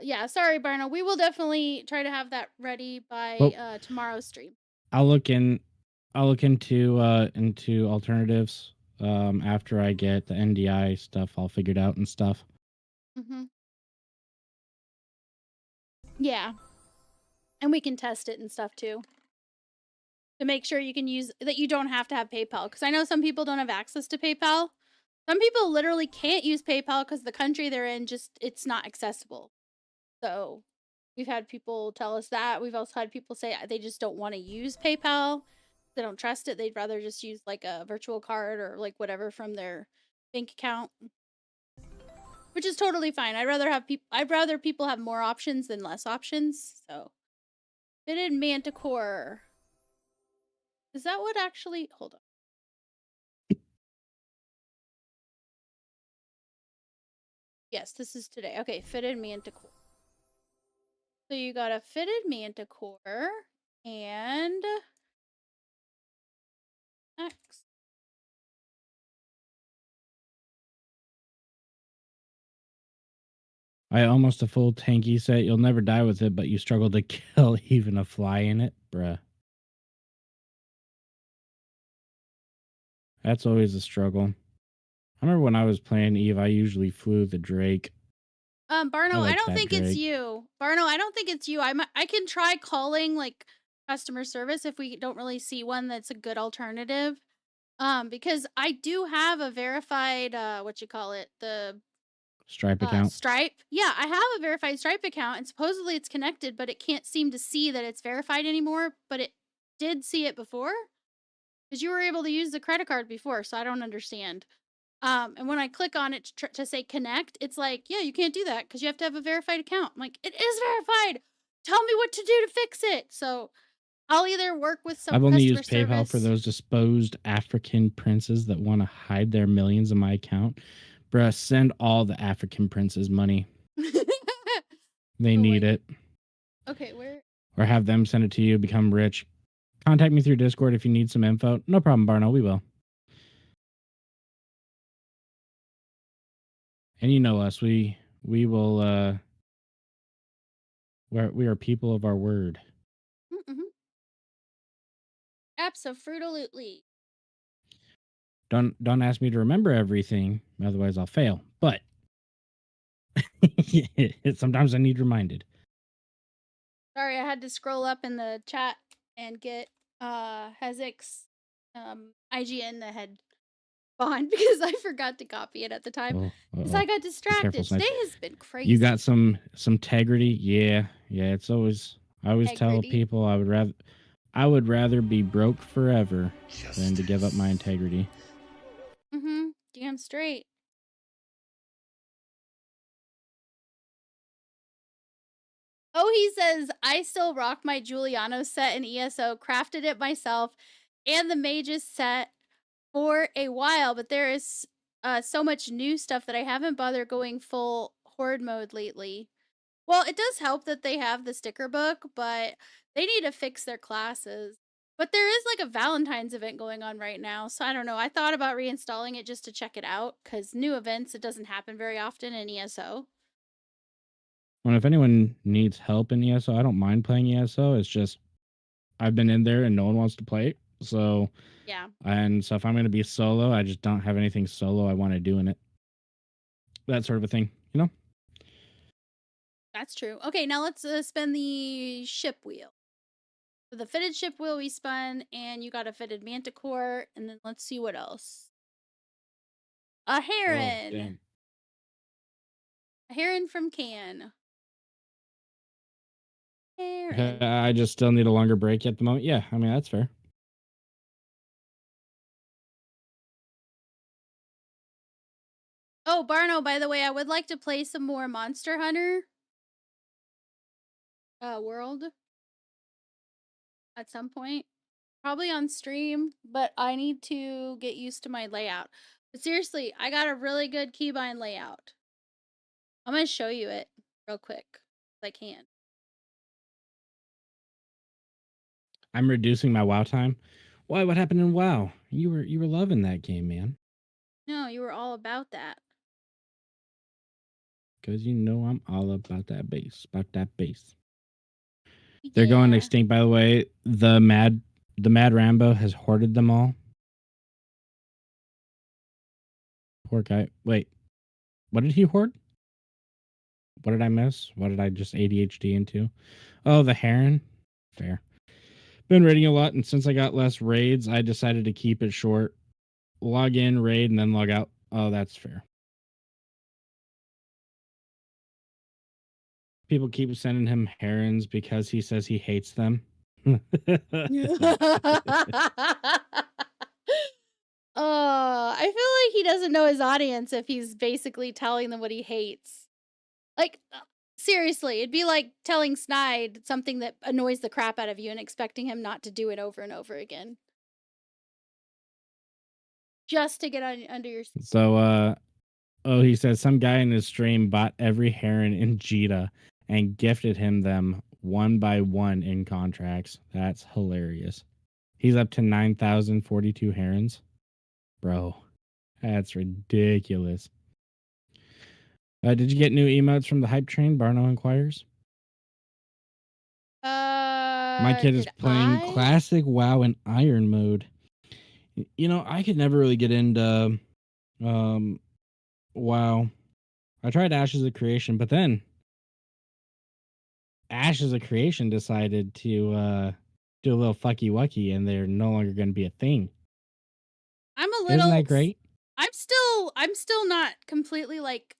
Yeah, sorry, Barno. We will definitely try to have that ready by tomorrow's stream. I'll look into alternatives after I get the NDI stuff all figured out and stuff. Yeah. And we can test it and stuff too. To make sure you can use that you don't have to have PayPal. Because I know some people don't have access to PayPal. Some people literally can't use PayPal because the country they're in it's not accessible. So we've had people tell us that. We've also had people say they just don't want to use PayPal. They don't trust it. They'd rather just use like a virtual card or like whatever from their bank account. Which is totally fine. I'd rather people have more options than less options. So fitted manticore. Is that what actually... Hold on. Yes, this is today. Okay, fitted manticore. So you got a fitted manticore and... X. I almost a full tanky set. You'll never die with it, but you struggle to kill even a fly in it, bruh. That's always a struggle. I remember when I was playing Eve, I usually flew the Drake. I Barno, I liked don't that think it's Drake. you. Barno, I don't think it's you. I can try calling like customer service if we don't really see one that's a good alternative. Because I do have a verified what you call it, the Stripe account. Stripe. Yeah, I have a verified Stripe account and supposedly it's connected, but it can't seem to see that it's verified anymore, but it did see it before. Because you were able to use the credit card before, so I don't understand. And when I click on it to say connect, it's like, yeah, you can't do that because you have to have a verified account. I'm like, it is verified. Tell me what to do to fix it. So I'll either work with some I've only customer used PayPal for service. those disposed African princes that want to hide their millions in my account. Bruh, send all the African princes money. They Oh, need wait. it. Okay, where? Or have them send it to you, become rich. Contact me through Discord if you need some info. No problem, Barno. We will. And you know us. We will we are people of our word. Mm-hmm. Absolutely. Don't ask me to remember everything, otherwise I'll fail. But sometimes I need reminded. Sorry, I had to scroll up in the chat and get Hezek's IGN the head bond because I forgot to copy it at the time. Oh, Because I got careful, distracted. Snipe. Today has been crazy. You got some integrity? Yeah. It's always I always tell Integrity. people I would rather be broke forever than to give up my integrity. Mm-hmm. Damn straight. Oh, he says, I still rock my Giuliano set in ESO, crafted it myself, and the Mages set for a while, but there is so much new stuff that I haven't bothered going full horde mode lately. Well, it does help that they have the sticker book, but they need to fix their classes. But there is like a Valentine's event going on right now, so I don't know. I thought about reinstalling it just to check it out, because new events, it doesn't happen very often in ESO. Well, if anyone needs help in ESO, I don't mind playing ESO. It's just I've been in there and no one wants to play it. So Yeah. And so if I'm going to be solo, I just don't have anything solo I want to do in it. That sort of a thing, you know? That's true. Okay, now let's spin the ship wheel. For the fitted ship wheel we spun, and you got a fitted manticore, and then let's see what else. A heron. Damn. A heron from Can. Heron. I just still need a longer break at the moment. Yeah, I mean, that's fair. Oh, Barno, by the way, I would like to play some more Monster Hunter World at some point. Probably on stream, but I need to get used to my layout. But seriously, I got a really good keybind layout. I'm going to show you it real quick if I can. I'm reducing my WoW time. Why? What happened in WoW? You were loving that game, man. No, you were all about that. Because you know I'm all about that base. Yeah. They're going extinct, by the way. The Mad Rambo has hoarded them all. Poor guy. Wait, what did he hoard? What did I miss? What did I just ADHD into? Oh, the heron. Fair. Been raiding a lot, and since I got less raids, I decided to keep it short. Log in, raid, and then log out. Oh, that's fair. People keep sending him herons because he says he hates them. I feel like he doesn't know his audience if he's basically telling them what he hates. Like, seriously, it'd be like telling Snide something that annoys the crap out of you and expecting him not to do it over and over again. Just to get under your skin. So, he says some guy in his stream bought every heron in Jita and gifted him them one by one in contracts. That's hilarious. He's up to 9,042 herons. Bro, that's ridiculous. Did you get new emotes from the hype train? Barno inquires. My kid is Did playing I? classic WoW in Iron mode. You know, I could never really get into WoW. I tried Ashes of Creation, but then Ashes of Creation decided to do a little fucky wucky, and they're no longer going to be a thing. I'm a Isn't that little. great? I'm still not completely like.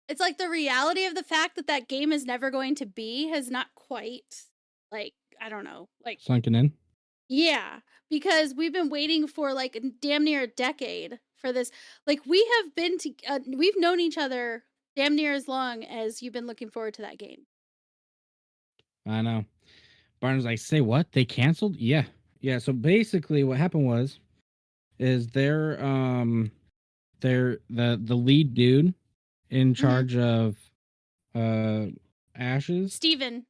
It's like the reality of the fact that that game is never going to be has not quite like I don't know like Sunken in. yeah, because we've been waiting for like damn near a decade for this. Like we've known each other damn near as long as you've been looking forward to that game. I know. Barnes like, say what? They canceled? Yeah. Yeah. So basically what happened is the lead dude in Mhm. charge of uh Ashes, Steven.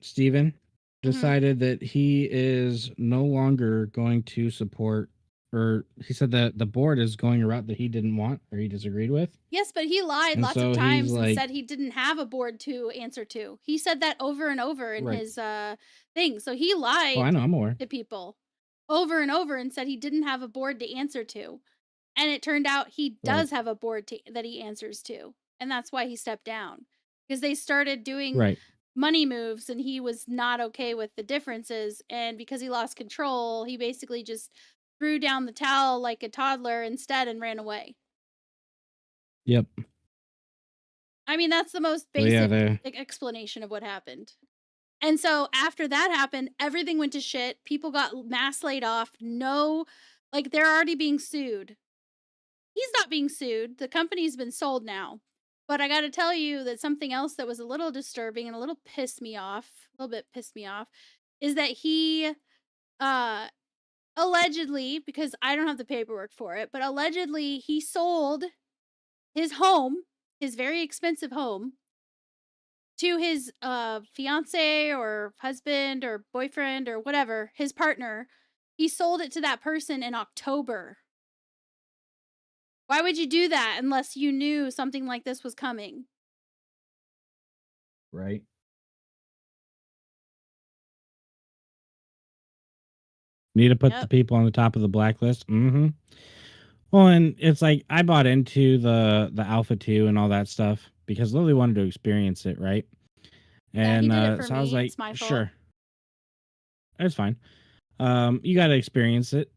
Steven, Mhm. decided that he is no longer going to support, or he said that the board is going a route that he didn't want or he disagreed with. Yes, but he lied And lots of so he's times and like, said he didn't have a board to answer to. He said that over and over in right. his thing. So he Oh, I lied know, I'm aware. to people over and over and said he didn't have a board to answer to. And it turned out he Right. does have a board that he answers to. And that's why he stepped down. Because they started doing Right. money moves and he was not okay with the differences. And because he lost control, he basically just threw down the towel like a toddler instead and ran away. Yep. I mean, that's the most So yeah, basic explanation of what happened. And so after that happened, everything went to shit. People got mass laid off. No, like they're already being sued. He's not being sued. The company's been sold now. But I got to tell you that something else that was a little disturbing and a little pissed me off, is that he uh allegedly, because I don't have the paperwork for it, but allegedly he sold his home, his very expensive home, to his fiance or husband or boyfriend or whatever, his partner. He sold it to that person in October. Why would you do that unless you knew something like this was coming? right. Need to put the Yep. people on the top of the blacklist. Mm-hmm. Well, and it's like I bought into the Alpha 2 and all that stuff because Lily wanted to experience it, right? Yeah, he And did it for so I was me. like, It's my fault. sure, it's fine. You got to experience it,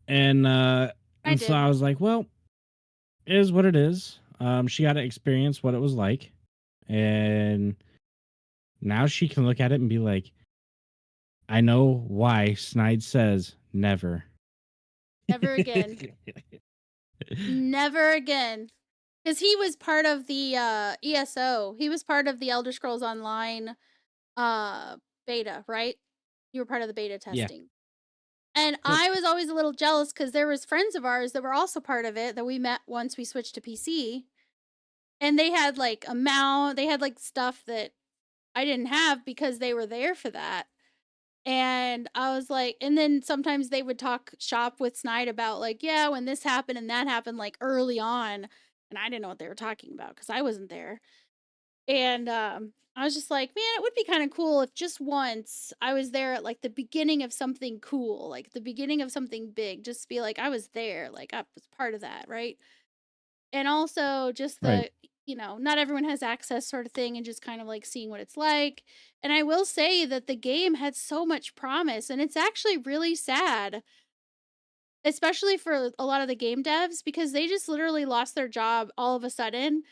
and I so did. I was like, well, it is what it is. She got to experience what it was like, and now she can look at it and be like, I know why Snide says never. Never again. Never again. Because he was part of the ESO. He was part of the Elder Scrolls Online beta, right? You were part of the beta Yeah. testing. And Yep. I was always a little jealous because there was friends of ours that were also part of it that we met once we switched to PC. And they had like they had like stuff that I didn't have because they were there for that. And I was like, and then sometimes they would talk shop with Snide about like, yeah, when this happened and that happened like early on. And I didn't know what they were talking about because I wasn't there. And I was just like, man, it would be kind of cool if just once I was there at like the beginning of something cool, like the beginning of something big, just be like, I was there, like I was part of that, right? And also just Right. not everyone has access sort of thing and just kind of like seeing what it's like. And I will say that the game had so much promise and it's actually really sad, especially for a lot of the game devs because they just literally lost their job all of a sudden.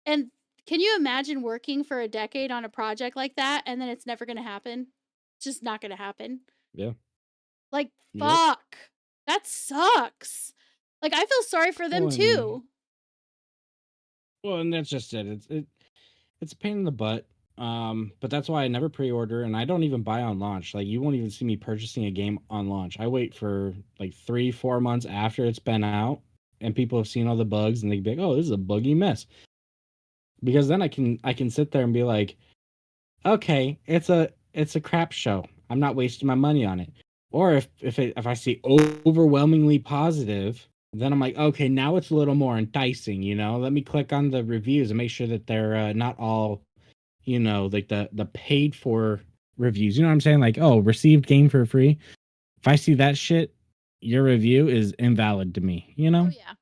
And can you imagine working for a decade on a project like that and then it's never going to happen? It's just not going to happen. Yeah. Like, Yep. fuck. That sucks. Like, I feel sorry for them Well, and too. that's just it. It's a pain in the butt. But that's why I never pre-order and I don't even buy on launch. Like you won't even see me purchasing a game on launch. I wait for like 3-4 months after it's been out and people have seen all the bugs and they be like, oh, this is a buggy mess. Because then I can sit there and be like, okay, it's a crap show. I'm not wasting my money on it. Or if I see overwhelmingly positive Then I'm like, okay, now it's a little more enticing, Let me click on the reviews and make sure that they're not all, like the paid for reviews. You know what I'm saying? Like, oh, received game for free. If I see that shit, your review is invalid to me, Oh yeah.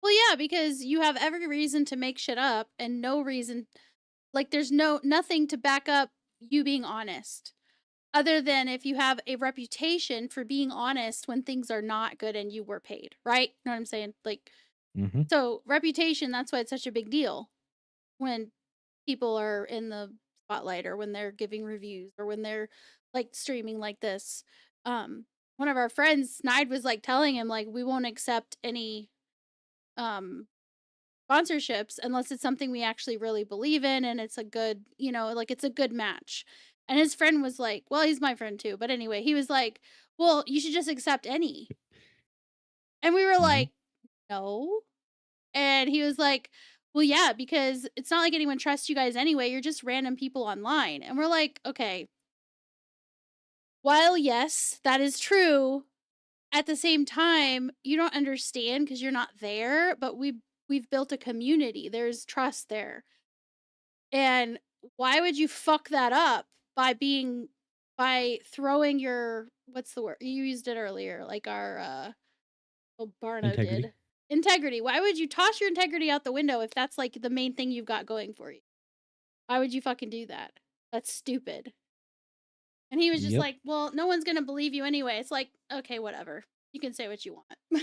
Well, yeah, because you have every reason to make shit up and no reason, like there's nothing to back up you being honest. Other than if you have a reputation for being honest when things are not good and you were paid, right? You know what I'm saying? Like, Mm-hmm. so reputation, that's why it's such a big deal when people are in the spotlight or when they're giving reviews or when they're like streaming like this. One of our friends, Snide, was like telling him, like, we won't accept any um sponsorships unless it's something we actually really believe in and it's a good, like it's a good match. And his friend was like, well, he's my friend too, but anyway, he was like, well, you should just accept any. And we were Mm-hmm. like, no. And he was like, well, yeah, because it's not like anyone trusts you guys anyway. You're just random people online. And we're like, okay, while yes, that is true, at the same time, you don't understand because you're not there, but we've built a community. There's trust there. And why would you fuck that up by throwing your, what's the word? You used it earlier, like our Barno Integrity. did. Integrity. Why would you toss your integrity out the window if that's like the main thing you've got going for you? Why would you fucking do that? That's stupid. And he was just Yep. like, well, no one's gonna believe you anyway. It's like, okay, whatever. You can say what you want.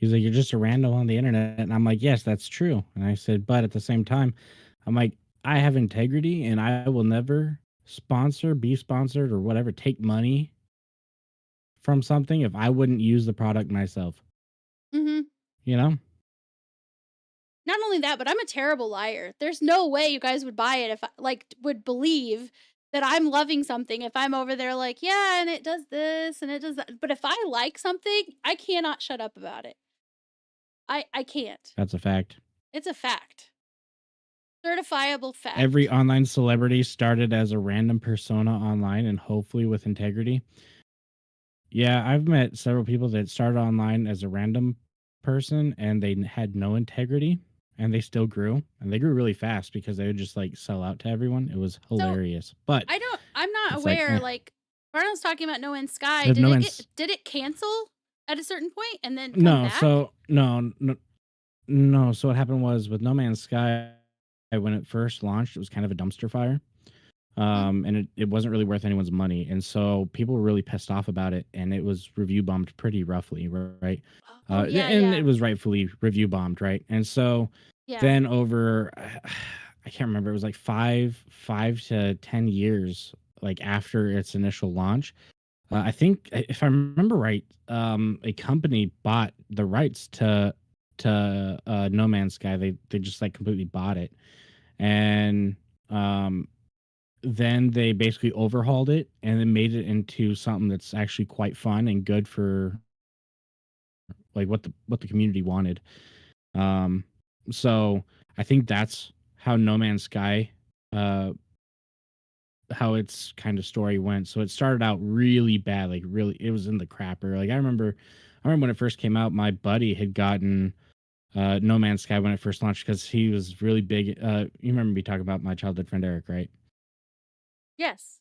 He's like, you're just a random on the internet. And I'm like, yes, that's true. And I said, but at the same time, I'm like, I have integrity and I will never be sponsored or whatever, take money from something if I wouldn't use the product myself. hmm You know? Not only that, but I'm a terrible liar. There's no way you guys would buy it if I would believe that I'm loving something if I'm over there like, yeah, and it does this and it does that. But if I like something, I cannot shut up about it. I can't. That's a fact. It's a fact. Certifiable fact. Every online celebrity started as a random persona online and hopefully with integrity. Yeah, I've met several people that started online as a random person and they had no integrity and they still grew and they grew really fast because they would just like sell out to everyone. It was So hilarious. But I'm not it's like, aware, like Barno's talking about No Man's Sky. if no man's Did it cancel at a certain point and then come no, back? so no. So what happened was with No Man's Sky when it first launched, it was kind of a dumpster fire. Mhm. And it wasn't really worth anyone's money. And so people were really pissed off about it, and it was review bombed pretty roughly, right? Oh yeah, And yeah. it was rightfully review bombed, right? And so Yeah. then over, I can't remember, it was like 5 to 10 years, like after its initial launch. I think if I remember right, a company bought the rights to No Man's Sky. They just like completely bought it, and um then they basically overhauled it and then made it into something that's actually quite fun and good for like what the community wanted. Um, so I think that's how No Man's Sky, uh, how its kind of story went. So it started out really bad, like really, it was in the crapper. Like I remember when it first came out, my buddy had gotten No Man's Sky when it first launched because he was really big. You remember me talking about my childhood friend Eric, right? Yes.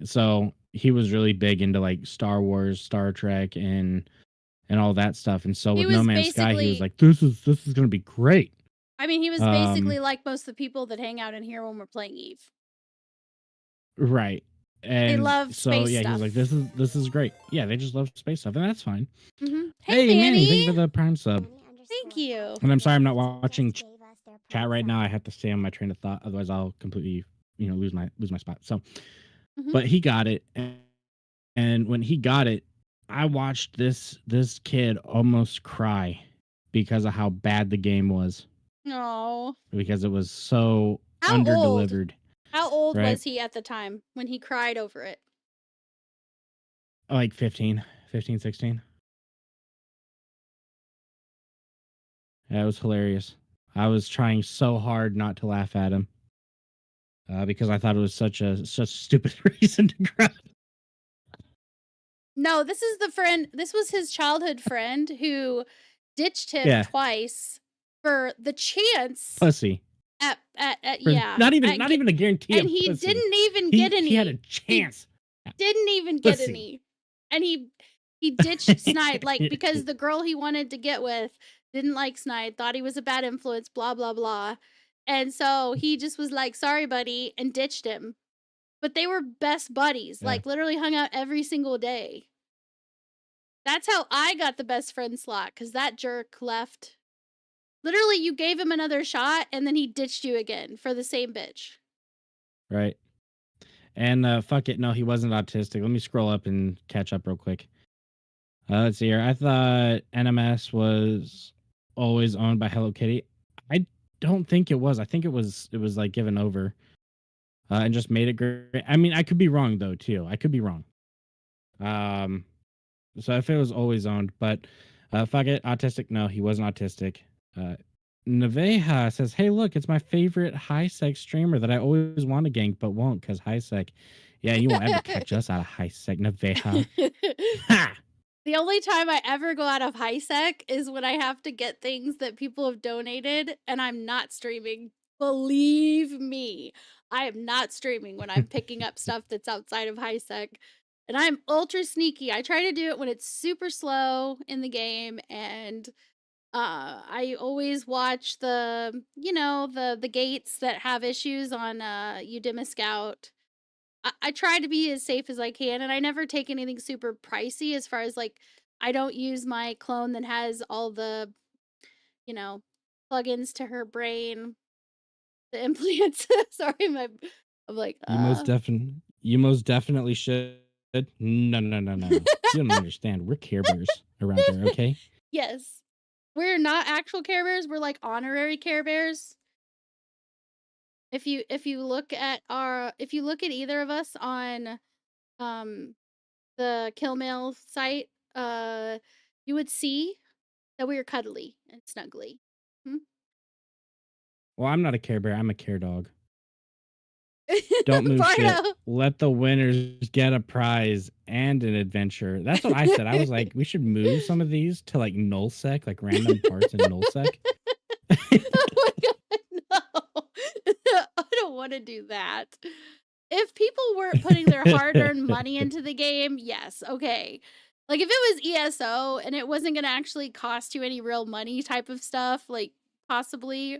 So he was really big into like Star Wars, Star Trek, and all that stuff. And so He with No was Man's Sky, he was basically like, "This is gonna be great." I mean, he was Um, basically like most of the people that hang out in here when we're playing Eve. right. They And love so space yeah, he was stuff. like, "This is great." Yeah, they just love space stuff, and that's fine. Hey, Hey, Manny, thank Manny. you for the Prime sub. Thank Manny you. And I'm sorry I'm not underscore watching just gave us their chat prime right now. sub. I have to stay on my train of thought, otherwise I'll completely lose my spot. So, Mhm. but he got it, and when he got it, I watched this kid almost cry because of how bad the game was Oh. because it was so How under old? delivered, How old right? was he at the time when he cried over it? Like 15, 16. Yeah, it was hilarious. I was trying so hard not to laugh at him because I thought it was such a stupid reason to cry. No, this is the friend. This was his childhood friend who ditched him Yeah, twice for the chance pussy. at For yeah, not even at not get, even a guarantee and of he pussy. didn't even get He had a any. He chance at didn't even get pussy. any. And he ditched Snide like because the girl he wanted to get with didn't like Snide, thought he was a bad influence, blah blah blah. And so he just was like, "Sorry, buddy," and ditched him. But they were best buddies, Yeah, like literally hung out every single day. That's how I got the best friend slot cuz that jerk left. Literally you gave him another shot and then he ditched you again for the same bitch. right. And fuck it, no, he wasn't autistic. Let me scroll up and catch up real quick. Let's see here. I thought NMS was always owned by Hello Kitty. I don't think it was. I think it was like given over and just made it great. I mean, I could be wrong though too. I could be wrong. Um, so if it was always owned, but fuck it, autistic. No, he wasn't autistic. Uh, Neveja says, "Hey, look, it's my favorite high sec streamer that I always want to gank but won't because high sec. Yeah, you won't ever catch us out of high sec, Neveja. Ha! The only time I ever go out of high sec is when I have to get things that people have donated and I'm not streaming. Believe me, I am not streaming when I'm picking up stuff that's outside of high sec. And I'm ultra sneaky. I try to do it when it's super slow in the game and I always watch the gates that have issues on Udemy Scout. I try to be as safe as I can, and I never take anything super pricey as far as like I don't use my clone that has all the, you know, plugins to her brain, the implants. Sorry, I'm like, You most definitely should. No, no, no, no, no. You don't understand. We're Care Bears around here, okay? yes. We're not actual Care Bears, we're like honorary Care Bears. If you look at either of us on um the Kill Mail site, you would see that we are cuddly and snuggly. Hmm? Well, I'm not a Care Bear. I'm a Care Dog. Don't move shit. Bardo. Let the winners get a prize and an adventure. That's what I said. I was like, we should move some of these to like nullsec, like random parts in nullsec. Oh my god, no. I don't want to do that. If people weren't putting their hard-earned money into the game, yes, okay. Like if it was ESO and it wasn't going to actually cost you any real money type of stuff, like possibly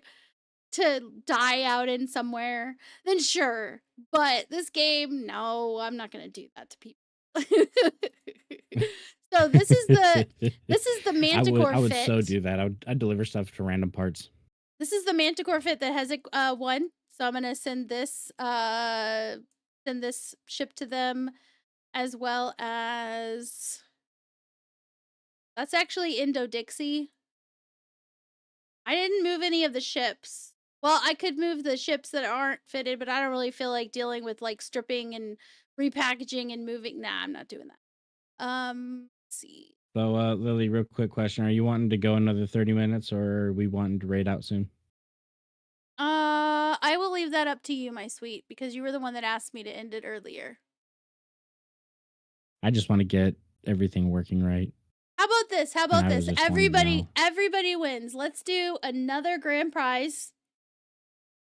to die out in somewhere, then sure. But this game, no, I'm not going to do that to people. So this is the Manticore I would fit. so do that. I'd deliver stuff to random parts. This is the Manticore fit that has a one. So I'm gonna send this ship to them as well as that's actually Indo Dixie. I didn't move any of the ships. Well, I could move the ships that aren't fitted, but I don't really feel like dealing with like stripping and repackaging and moving. Nah, I'm not doing that. Let's see. So, Lily, real quick question: are you wanting to go another 30 minutes, or are we wanting to raid out soon? I will leave that up to you, my sweet, because you were the one that asked me to end it earlier. I just want to get everything working right. How about this? How And about I was this? just wanting to know. Everybody wins. Let's do another grand prize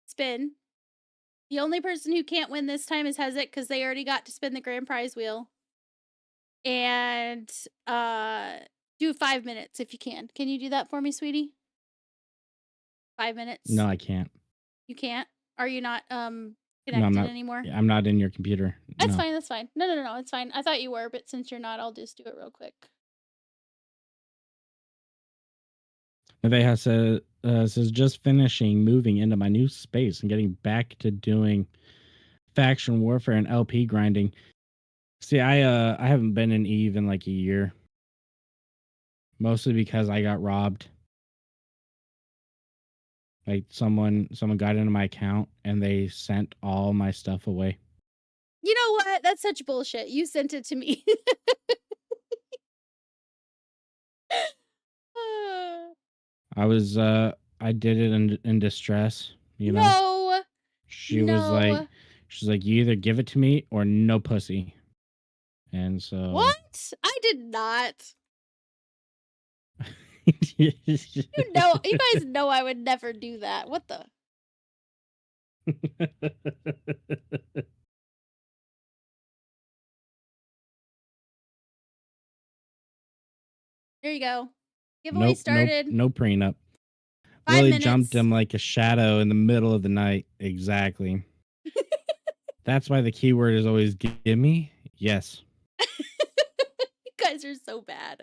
spin. The only person who can't win this time is Hezek because they already got to spin the grand prize wheel. And do 5 minutes if you can. Can you do that for me, sweetie? 5 minutes. No, I can't. You can't? Are you not No, I'm connected not anymore? I'm not in your computer. That's No. fine, that's fine. No, it's fine. I thought you were, but since you're not, I'll just do it real quick. Neveja says just finishing moving into my new space and getting back to doing faction warfare and LP grinding. See, I haven't been in Eve in like a year. Mostly because I got robbed. Like someone got into my account and they sent all my stuff away. You know what? That's such bullshit. You sent it to me. I did it in distress, you know. No. She's like, you either give it to me or no pussy. And so What? I did not. You guys know I would never do that. What the? There you go. Giveaway started. No prenup. 5 Lily minutes. jumped him like a shadow in the middle of the night. Exactly. That's why the keyword is always gimme. Yes. You guys are so bad.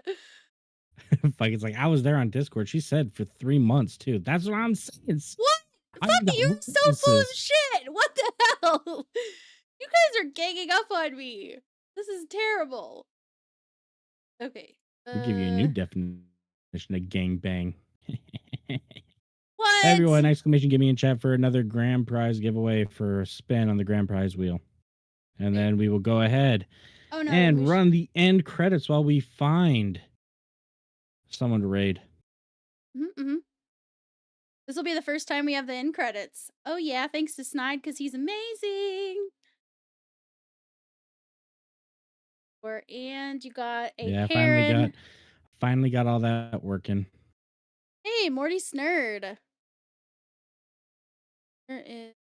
Like it's like I was there on Discord. She said for 3 months too. That's what I'm saying. What? I Fuck, got you're so full of witnesses. shit. What the hell? You guys are ganging up on me. This is terrible. Okay. We'll give you a new definition of gangbang. What? Everyone, exclamation give me in chat for another grand prize giveaway for a spin on the grand prize wheel. And then we will go ahead and run the end credits while we find someone to raid. This will be the first time we have the end credits. Oh yeah, thanks to Snide because he's amazing. And you got a heron. Finally got all that working. Hey, Morty Snurd. There is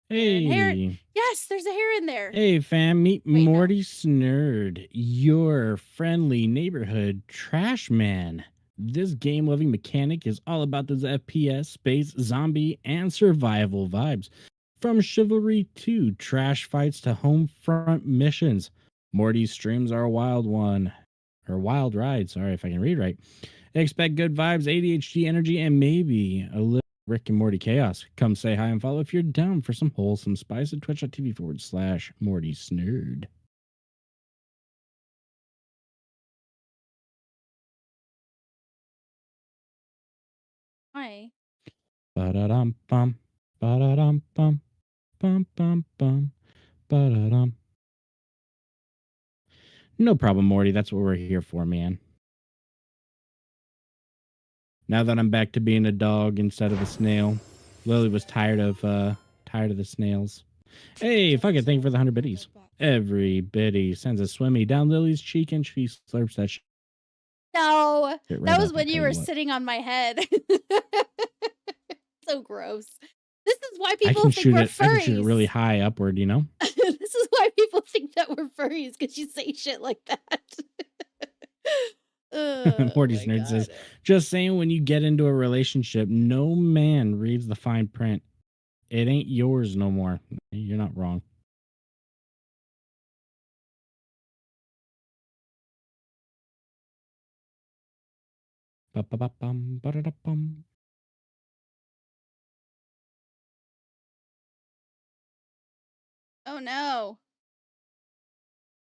Hey. heron. Yes, there's a heron there. Hey fam, meet Morty Snurd, your friendly neighborhood trash man. This game-loving mechanic is all about those FPS, space, zombie, and survival vibes. From chivalry to trash fights to home front missions, Morty's streams are a wild ride. Sorry if I can read right. Expect good vibes, ADHD energy, and maybe a little Rick and Morty chaos. Come say hi and follow if you're down for some wholesome spice at twitch.tv/Morty Snurd. Hi. Ba-da-dum bum. Ba-da-dum bum. Bum bum bum. Ba-da-dum. No problem, Morty. That's what we're here for, man. Now that I'm back to being a dog instead of a snail. Lily was tired of the snails. Hey, fuck it. Thank you for the 100 biddies. Every biddy sends a swimmy down Lily's cheek and she slurps that shit. No, Right that was up, when you were sitting on my head. So gross. This is why people think we're furries. I can shoot it really high upward, you know? This is why people think that we're furries, because you say shit like that. Morty Snurd says, just saying, when you get into a relationship, no man reads the fine print. It ain't yours no more. You're not wrong. Ba-ba-ba-bum, ba-da-da-bum. Oh no.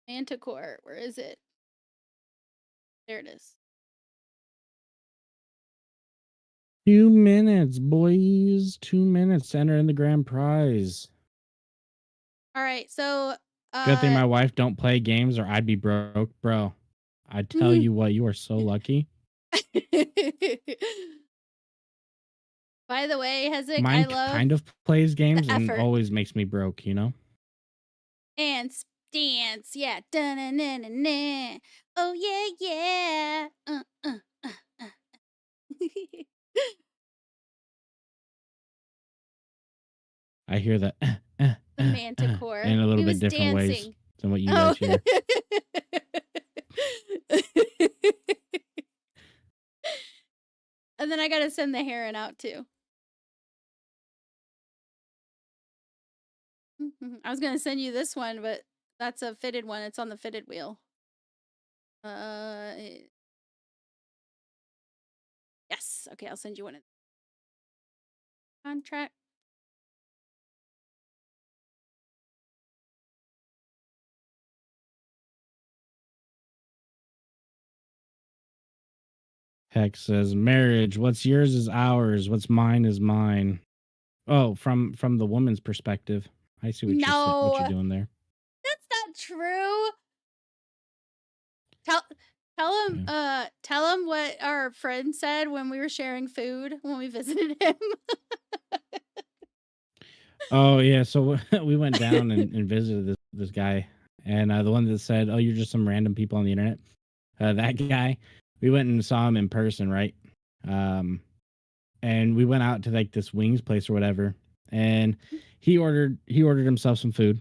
Manticore, where is it? There it is. 2 minutes, boys. 2 minutes to enter in the grand prize. All right, so good thing my wife don't play games or I'd be broke, bro. I tell you what, you are so lucky. By the way, Hezek, mine I love kind of plays games and always makes me broke, you know? And dance, yeah. Da-na-na-na-na. Oh yeah, yeah. I hear that The manticore. in a little bit different ways than what you guys hear. And then I gotta send the heron out too. I was gonna send you this one, but that's a fitted one. It's on the fitted wheel. Yes. Okay, I'll send you one. Contract. Hex says, marriage, what's yours is ours. What's mine is mine. Oh, from the woman's perspective. I see what you're doing there. That's not true. Tell him what our friend said when we were sharing food when we visited him. Oh yeah, so we went down and visited this guy, and the one that said, "Oh, you're just some random people on the internet." That guy, we went and saw him in person, right? Um, and we went out to like this wings place or whatever, and he ordered himself some food,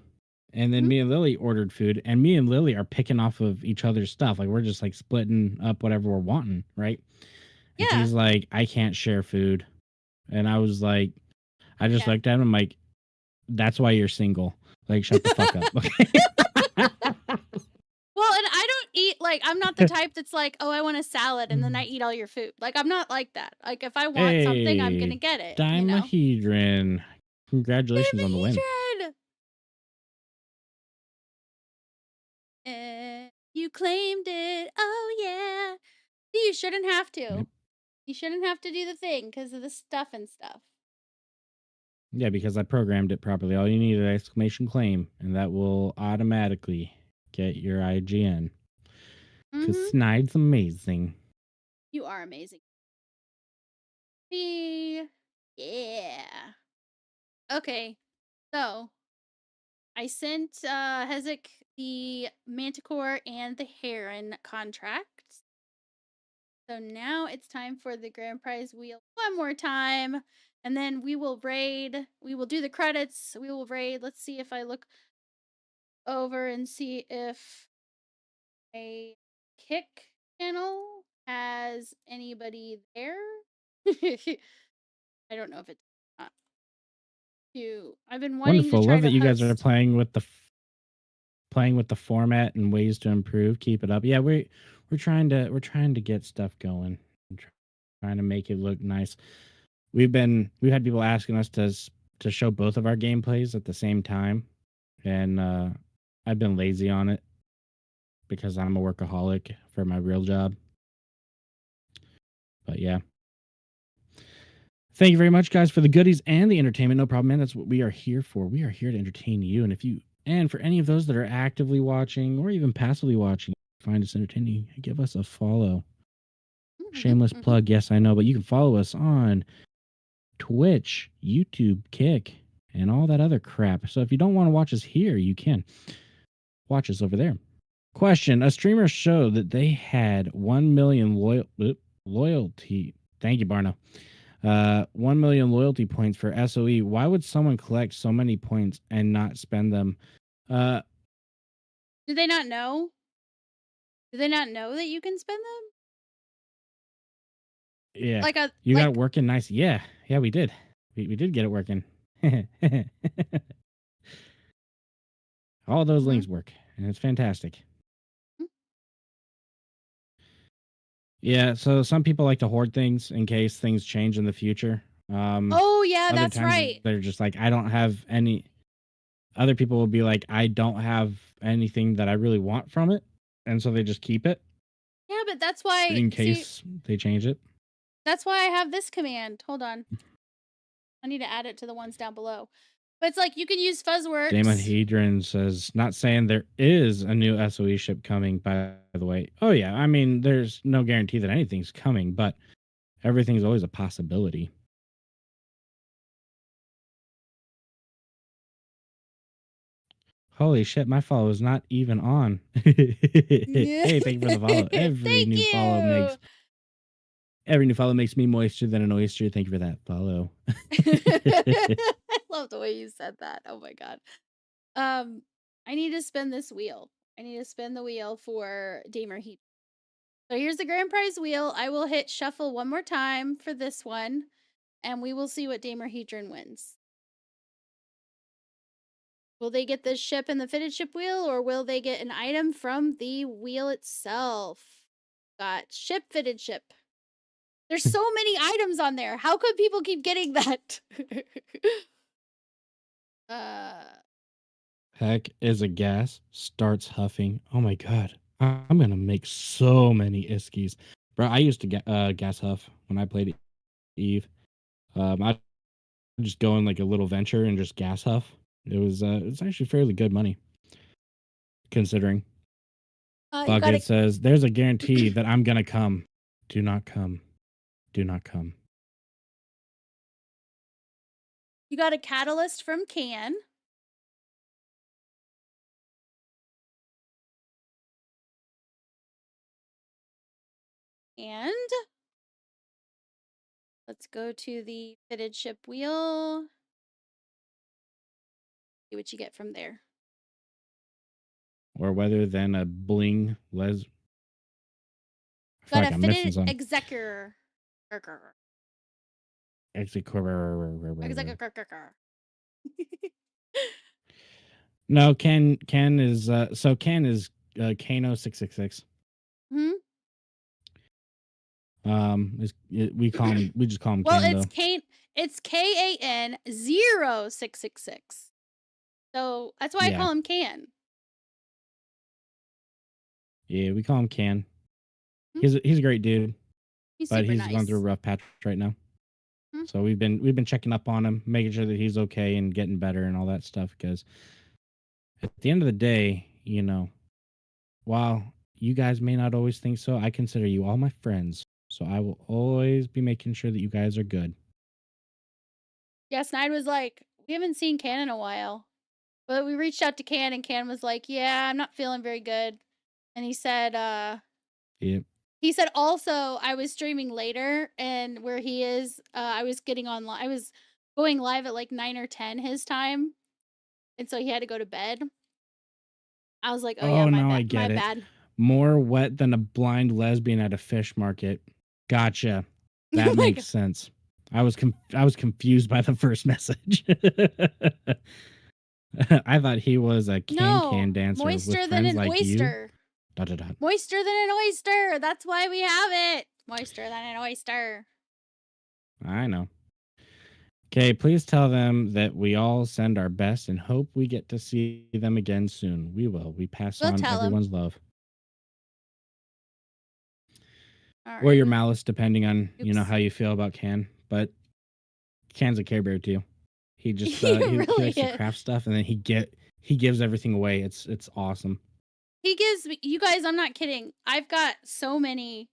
and then Mhm. me and Lily ordered food, and me and Lily are picking off of each other's stuff, like we're just like splitting up whatever we're wanting, right? And Yeah. he's like, "I can't share food," and I was like, I just Yeah. looked at him like, "That's why you're single. Like, shut the fuck up." Okay. Well, and I don't eat like I'm not the type that's like, "Oh, I want a salad," and then I eat all your food. Like I'm not like that. Like if I want something, I'm Hey, gonna get it, you know? Dimahedron. Congratulations on the win. Adrian! You claimed it. Oh yeah. See, you shouldn't have Yep. to. You shouldn't have to do the thing because of the stuff and stuff. Yeah, because I programmed it properly. All you need is an exclamation claim, and that will automatically get your IGN. Because Mhm. Snide's amazing. You are amazing. See? Yeah. Okay. So I sent Hezek the Manticore and the Heron contracts. So now it's time for the grand prize wheel one more time. And then we will raid. We will do the credits. We will raid. Let's see if I look over and see if a kick channel has anybody there. I don't know if it's not. I've been wanting to Wonderful. try Love to that you guys are host. playing with the format and ways to improve. Keep it up. Yeah, we're trying to get stuff going. Trying to make it look nice. We've had people asking us to show both of our gameplays at the same time, and I've been lazy on it because I'm a workaholic for my real job. But yeah, thank you very much, guys, for the goodies and the entertainment. No problem, man. That's what we are here for. We are here to entertain you. And for any of those that are actively watching or even passively watching, find us entertaining, give us a follow. Mhm, Shameless mhm. plug, yes, I know, but you can follow us on Twitch, YouTube, Kick, and all that other crap. So if you don't want to watch us here, you can watch us over there. Question: a streamer showed that they had 1 million loyalty. Thank you, Barno. 1 million loyalty points for SOE. Why would someone collect so many points and not spend them? Uh, Do they not know? Do they not know that you can spend them? yeah, Like a you got it like working nice. Yeah, we did. We did get it working. All those Mhm. links work, and it's fantastic. Yeah, so some people like to hoard things in case things change in the future. Oh yeah, Other that's times right. they're just like, I don't have any. Other people will be like, I don't have anything that I really want from it, and so they just keep it Yeah, but that's why in see, case they change it. that's why I have this command. Hold on. I need to add it to the ones down below. But it's like you can use Damon Fuzzworks. Hedron says, not saying there is a new SOE ship coming, by the way. Oh, yeah. I mean, there's no guarantee that anything's coming, but everything's always a possibility. Holy shit, my follow is not even on. Yeah. Hey, thank you for the follow. Thank you. Every new follow makes me moister than an oyster. Thank you for that follow. I love the way you said that. Oh my god. Um, I need to spin this wheel. I need to spin the wheel for Damer Heat. So here's the grand prize wheel. I will hit shuffle one more time for this one, and we will see what Damer Hedron wins. Will they get the ship and the fitted ship wheel, or will they get an item from the wheel itself? Got ship, fitted ship. There's so many items on there. How could people keep getting that? uh, Heck is a gas, starts huffing. Oh my god. I'm gonna make so many Iskies. Bro, I used to get gas huff when I played Eve. I just go in like a little venture and just gas huff. It's actually fairly good money considering. you Fuck got it says there's a guarantee that I'm gonna come. Do not come. Do not come. you got a catalyst from Can. And let's go to the fitted ship wheel. See what you get from there. Or whether than a bling les. I feel Got like a I'm missing fitted some. executor. Executor. No, Ken is so Ken is Kano 666. Hmm? We just call him Well, Ken it's though. it's KAN 0666. So that's why I Yeah. call him Can. Yeah, we call him Ken. Hmm? He's a great dude, He's but super he's going through a nice. rough patch right now. Hmm? So we've been checking up on him, making sure that he's okay and getting better and all that stuff. Because at the end of the day, you know, while you guys may not always think so, I consider you all my friends. So I will always be making sure that you guys are good. Yeah, Snide was like, we haven't seen Can in a while. But we reached out to Can and Can was like, yeah, I'm not feeling very good. And Yeah. he said also I was streaming later and where he is, I was getting online. I was going live at like 9 or 10 his time. And so he had to go to bed. I was like, oh yeah, Oh, my now bad. I My get it. bad. More wet than a blind lesbian at a fish market. Gotcha. That Oh my makes God. sense. I was confused by the first message. I thought he was a can No, dancer with moister than friends an like you. oyster. Dot, dot, dot. Moister than an oyster. That's why we have it. Moister than an oyster. I know. Okay, please tell them that we all send our best and hope we get to see them again soon. We will. We pass We'll on tell him. everyone's love. All Or right. your malice, depending on Oops. how you feel about Can. But Can's a Care Bear too. He just He he really likes to is. craft stuff and then he gives everything away. It's awesome. He gives me, you guys, I'm not kidding. I've got so many.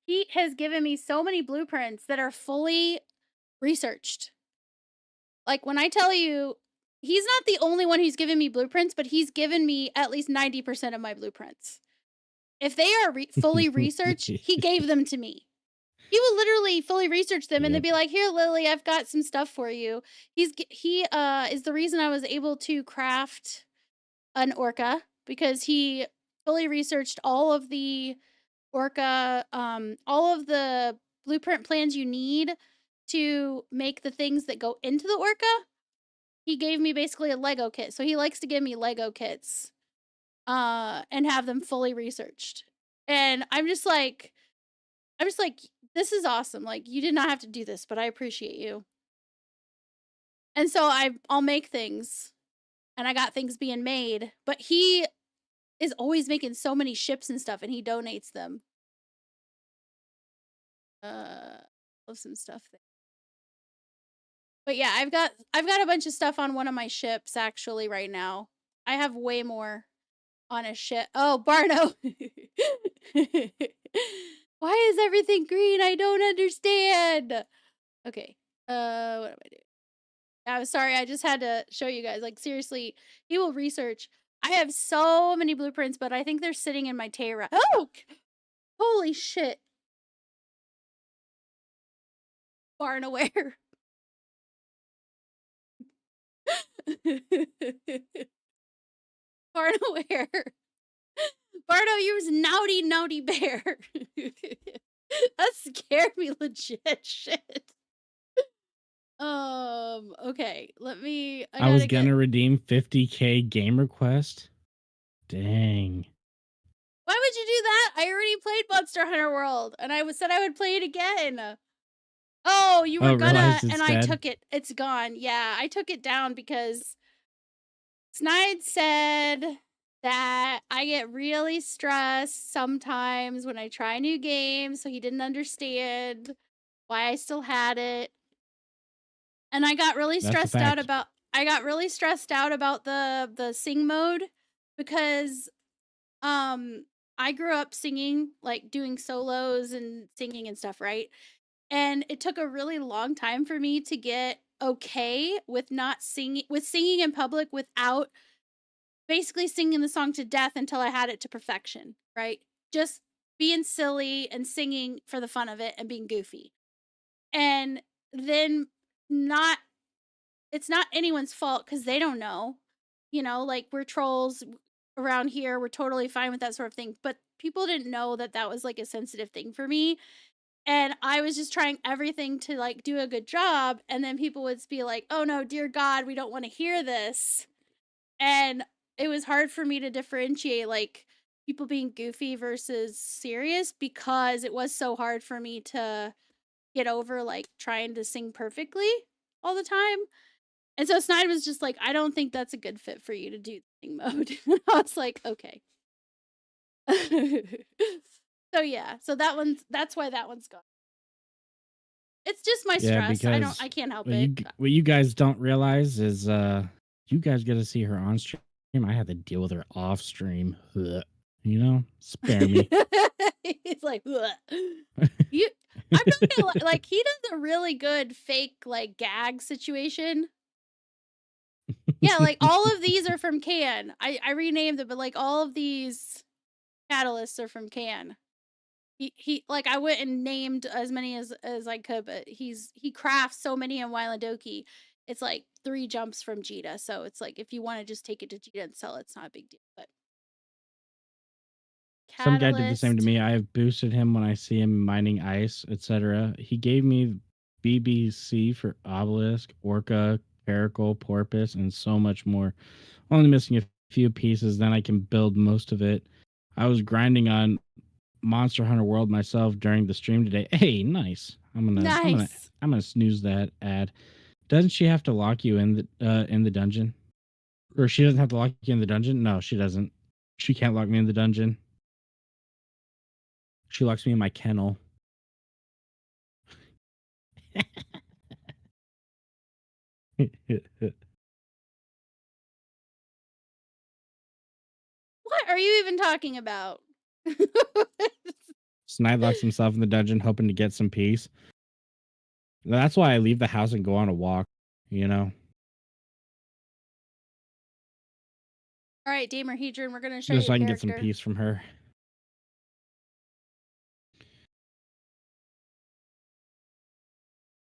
He has given me so many blueprints that are fully researched. Like when I tell you, he's not the only one who's given me blueprints, but he's given me at least 90% of my blueprints. If they are fully researched, he gave them to me. He will literally fully research them and then Yep. be like, "Here, Lily, I've got some stuff for you." He is the reason I was able to craft an orca because he fully researched all of the orca, all of the blueprint plans you need to make the things that go into the orca. He gave me basically a Lego kit. So he likes to give me Lego kits and have them fully researched. And I'm just like, this is awesome. Like, you did not have to do this, but I appreciate you. And so I'll make things and I got things being made, but he is always making so many ships and stuff and he donates them. Love some stuff there. But yeah, I've got a bunch of stuff on one of my ships actually right now. I have way more on a ship. Oh, Barno. Why is everything green? I don't understand. Okay. What am I doing? I was sorry. I just had to show you guys. Like seriously, he will research. I have so many blueprints, but I think they're sitting in my Terra. Oh, holy shit! Barnaware. Barnaware. Bardo, you was naughty bear. That scared me legit shit. Okay. Let me I was gonna redeem 50K game request. Dang. Why would you do that? I already played Monster Hunter World and I said I would play it again. Oh, you were gonna realized it's and I dead? took it. It's gone. Yeah, I took it down because Snide said that I get really stressed sometimes when I try new games, so he didn't understand why I still had it. And I got really That's a stressed out fact. about the sing mode because I grew up singing, like doing solos and singing and stuff, right? And it took a really long time for me to get okay with not singing in public without basically singing the song to death until I had it to perfection, right? Just being silly and singing for the fun of it and being goofy. And then not it's not anyone's fault because they don't know. You know, like we're trolls around here. We're totally fine with that sort of thing. But people didn't know that that was like a sensitive thing for me. And I was just trying everything to like do a good job. And then people would be like, oh no, dear God, we don't want to hear this. And it was hard for me to differentiate like people being goofy versus serious because it was so hard for me to get over like trying to sing perfectly all the time. And so Snide was just like, I don't think that's a good fit for you to do sing mode. I was like, okay. So yeah, so that's why that one's gone. It's just my Yeah, stress. because I can't help what it. what you guys don't realize is you guys get to see her on stream. I had to deal with her off stream. Ugh. You know, spare me. He's like, "Ugh." You I'm not gonna like he does a really good fake like gag situation. Yeah, like all of these are from Can. I renamed it, but like all of these catalysts are from Can. He like I went and named as many as I could, but he crafts so many in Wylandoki. It's like 3 jumps from Jita, so it's like if you want to just take it to Jita and sell it, it's not a big deal. But Some guy did the same to Catalyst. me. I have boosted him when I see him mining ice, etc. He gave me BBC for obelisk, orca, caracal, porpoise, and so much more. Only missing a few pieces, then I can build most of it. I was grinding on Monster Hunter World myself during the stream today. Hey, nice. Nice. I'm gonna snooze that ad. Doesn't she have to lock you in the dungeon? Or she doesn't have to lock you in the dungeon? No, she doesn't. She can't lock me in the dungeon. She locks me in my kennel. What are you even talking about? Snide locks himself in the dungeon, hoping to get some peace. That's why I leave the house and go on a walk, you know? All right, Damer Hedron, we're going to show Just you so a I can get some character. peace from her.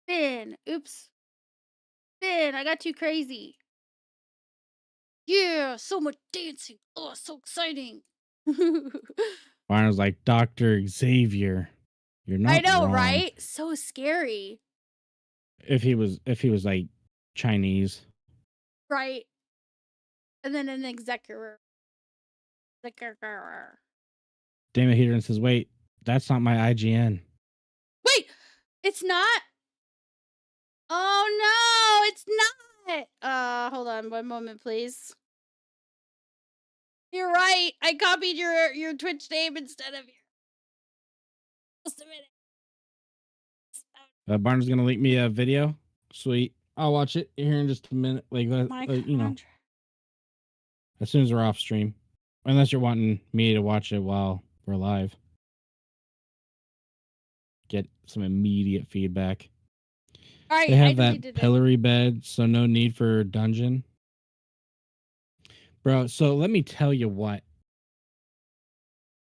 Finn. Oops. Finn, I got too crazy. Yeah, so much dancing. Oh, so exciting. Barnes like, Dr. Xavier, you're I not know, wrong. right? So scary. If he was like Chinese. Right. And then an executor. Executor. Damon Hedron says, wait, that's not my IGN. Wait, it's not? Oh no, it's not. Hold on one moment, please. You're right. I copied your Twitch name instead of your. Just a minute. Barnes is gonna link me a video. Sweet. I'll watch it here in just a minute. Like, My you know, as soon as we're off stream. Unless you're wanting me to watch it while we're live. Get some immediate feedback. All right, They have I that deleted it. pillory bed, so no need for dungeon. Bro, so let me tell you what.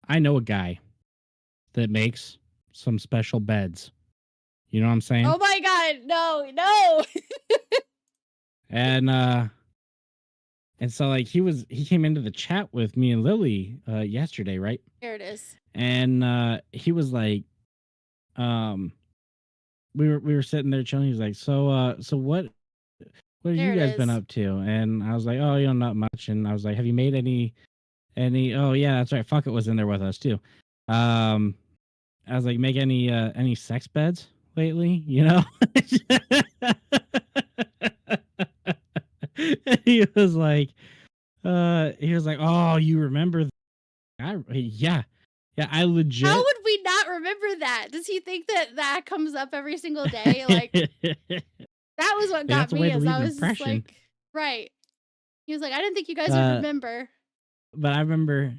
I know a guy that makes some special beds. You know what I'm saying? Oh my god, no. And so like he came into the chat with me and Lily yesterday, right? Here it is. And he was like, we were sitting there chilling. He's like, so what have There you it guys been is. up to? And I was like, oh, you know, not much. And I was like, have you made any oh yeah, that's right. Fuck, it was in there with us too. I was like, make any sex beds lately, you know? he was like, oh, you remember yeah. Yeah, I legit. How would we not remember that? Does he think that comes up every single day? Like that was what got that's a way me to as leave I an was just impression. like, right. He was like, I didn't think you guys would remember. But I remember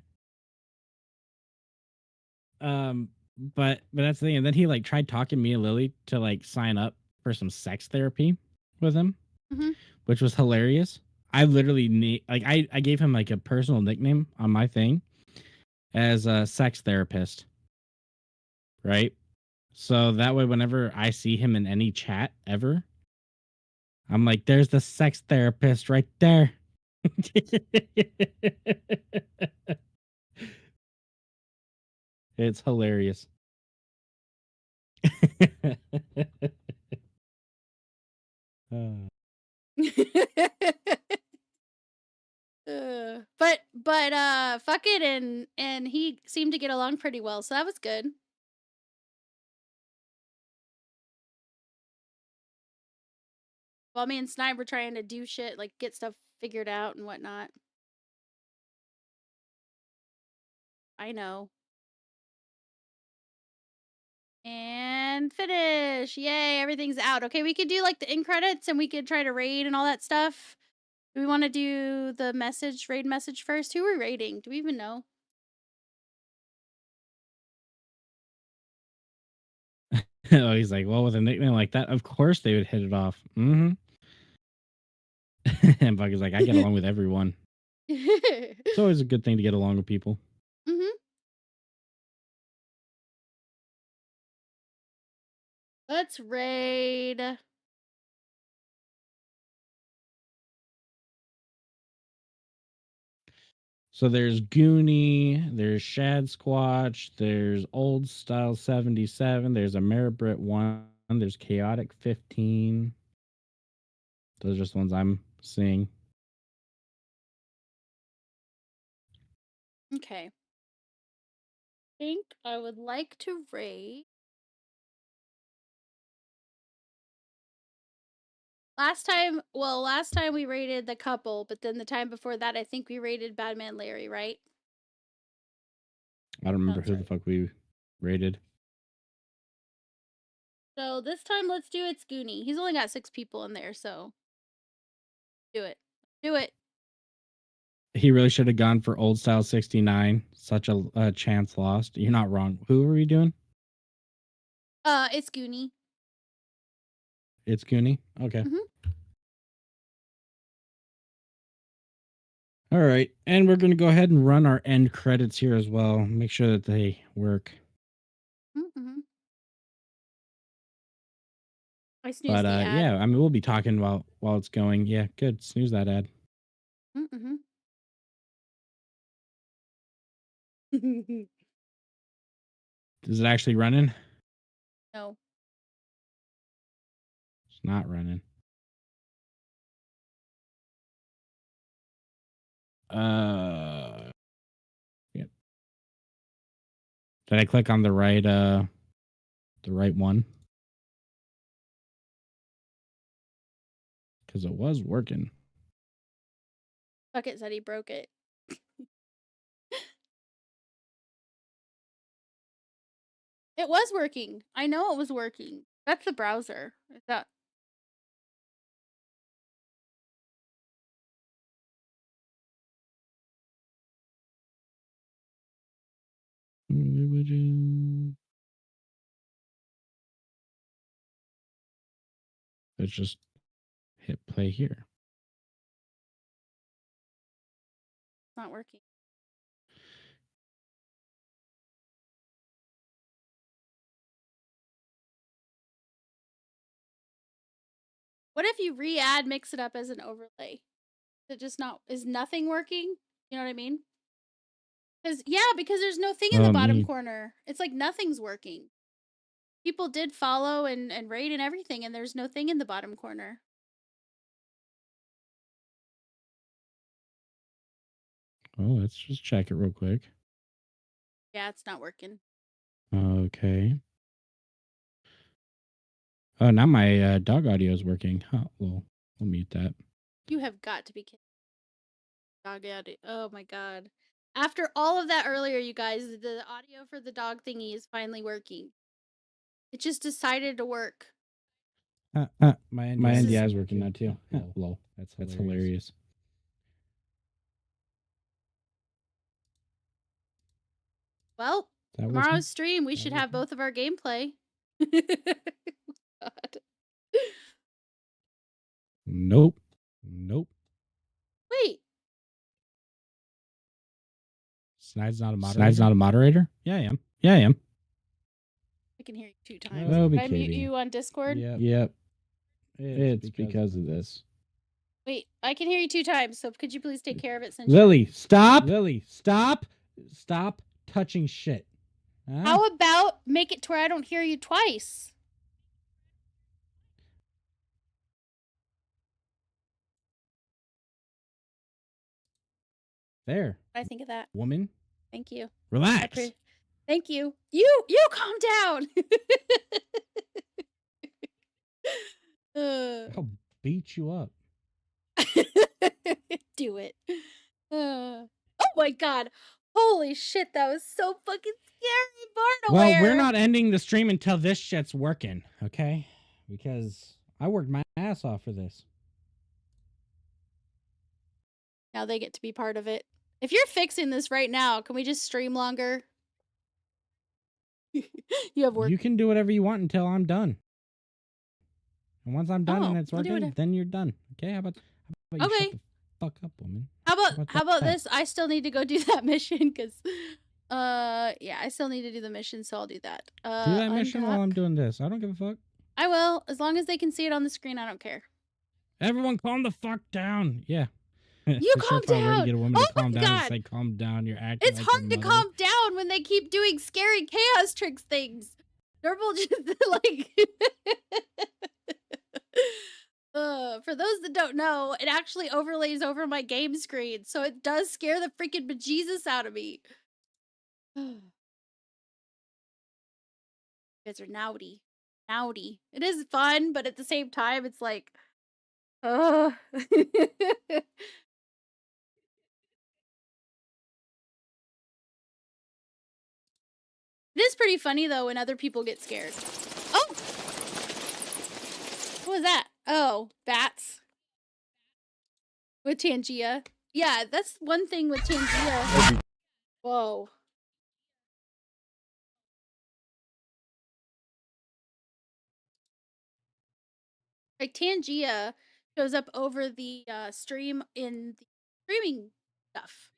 but that's the thing. And then he like tried talking me and Lily to like sign up for some sex therapy with him, Mhm. which was hilarious. I literally need like I gave him like a personal nickname on my thing as a sex therapist, right? So that way, whenever I see him in any chat ever, I'm like, "There's the sex therapist right there." It's hilarious. Uh, Fuck it, and he seemed to get along pretty well, so that was good. While me and Snipe were trying to do shit, like get stuff figured out and whatnot. I know. And finish. Yay, everything's out. Okay, we could do like the end credits and we could try to raid and all that stuff. Do we want to do the raid message first? Who are we raiding? Do we even know? oh, he's like, well, with a nickname like that, of course they would hit it off. Mm-hmm. And Bug is like, I get along with everyone. It's always a good thing to get along with people. Mm-hmm. Let's raid. So there's Goonie, there's Shad Squatch, there's Old Style 77, there's Ameribrit 1, there's Chaotic 15. Those are just the ones I'm seeing. Okay. I think I would like to raid. Last time we raided the couple, but then the time before that, I think we raided Badman Larry, right? I don't remember Sounds who right. the fuck we rated. So this time, let's do It's Goonie. He's only got 6 people in there, so do it. Do it. He really should have gone for Old Style 69. Such a chance lost. You're not wrong. Who are we doing? It's Goonie. It's Goonie? Okay. Mm-hmm. All right. And we're going to go ahead and run our end credits here as well. Make sure that they work. Mm-hmm. I snoozed But the ad. yeah, I mean, we'll be talking while it's going. Yeah, good. Snooze that ad. Mm-hmm. Is it actually running? No. It's not running. Yeah. Did I click on the right one? Because it was working. Fuck it said he broke it. It was working. I know it was working. That's the browser. Is that Let's just hit play here. not working? What if you re-add mix it up as an overlay? Is nothing working? You know what I mean? Because there's no thing in the bottom corner. It's like nothing's working. People did follow and rate and everything, and there's no thing in the bottom corner. Oh, let's just check it real quick. Yeah, it's not working. Okay. Oh, now my dog audio is working. Huh, well, we'll mute that. You have got to be kidding. Dog audio. Oh my god. After all of that earlier, you guys, the audio for the dog thingy is finally working. It just decided to work. My This NDI is is working now too. Lol. That's hilarious. Well, That was tomorrow's stream, we should have both of our gameplay. God. Nope. Nope. Snide's not a moderator. Snide's not a moderator? Yeah, I am. Yeah, I am. I can hear you 2 times. Oh, Did I mute you on Discord? Yep. It's because of this. Wait, I can hear you 2 times, so could you please take care of it since Lily, stop! Lily, stop! Stop touching shit. Huh? How about make it to where I don't hear you twice? There. I think of that. Woman. Thank you. Relax. Thank you. You calm down. I'll beat you up. Do it. Oh my god. Holy shit, that was so fucking scary, Barnaware. Well, we're not ending the stream until this shit's working, okay? Because I worked my ass off for this. Now they get to be part of it. If you're fixing this right now, can we just stream longer? You have work. You can do whatever you want until I'm done. And once I'm done and it's I'll do working, it. then you're done. Okay? How about you shut Okay. the fuck up, woman? How about that? this? I still need to go do that mission because yeah, I still need to do the mission, so I'll do that. Do that mission while I'm doing this. I don't give a fuck. I will, as long as they can see it on the screen, I don't care. Everyone calm the fuck down. Yeah. You calm down. Get a woman to calm down and say calm down. You're acting It's like hard to your mother. calm down when they keep doing scary chaos tricks things. Normal just like for those that don't know, it actually overlays over my game screen, so it does scare the freaking bejesus out of me. You guys are naughty. Naughty. It is fun, but at the same time, it's like, It is pretty funny though when other people get scared. Oh! What was that? Oh, bats. With Tangia. Yeah, that's one thing with Tangia. Whoa. Like Tangia shows up over the stream in the streaming stuff,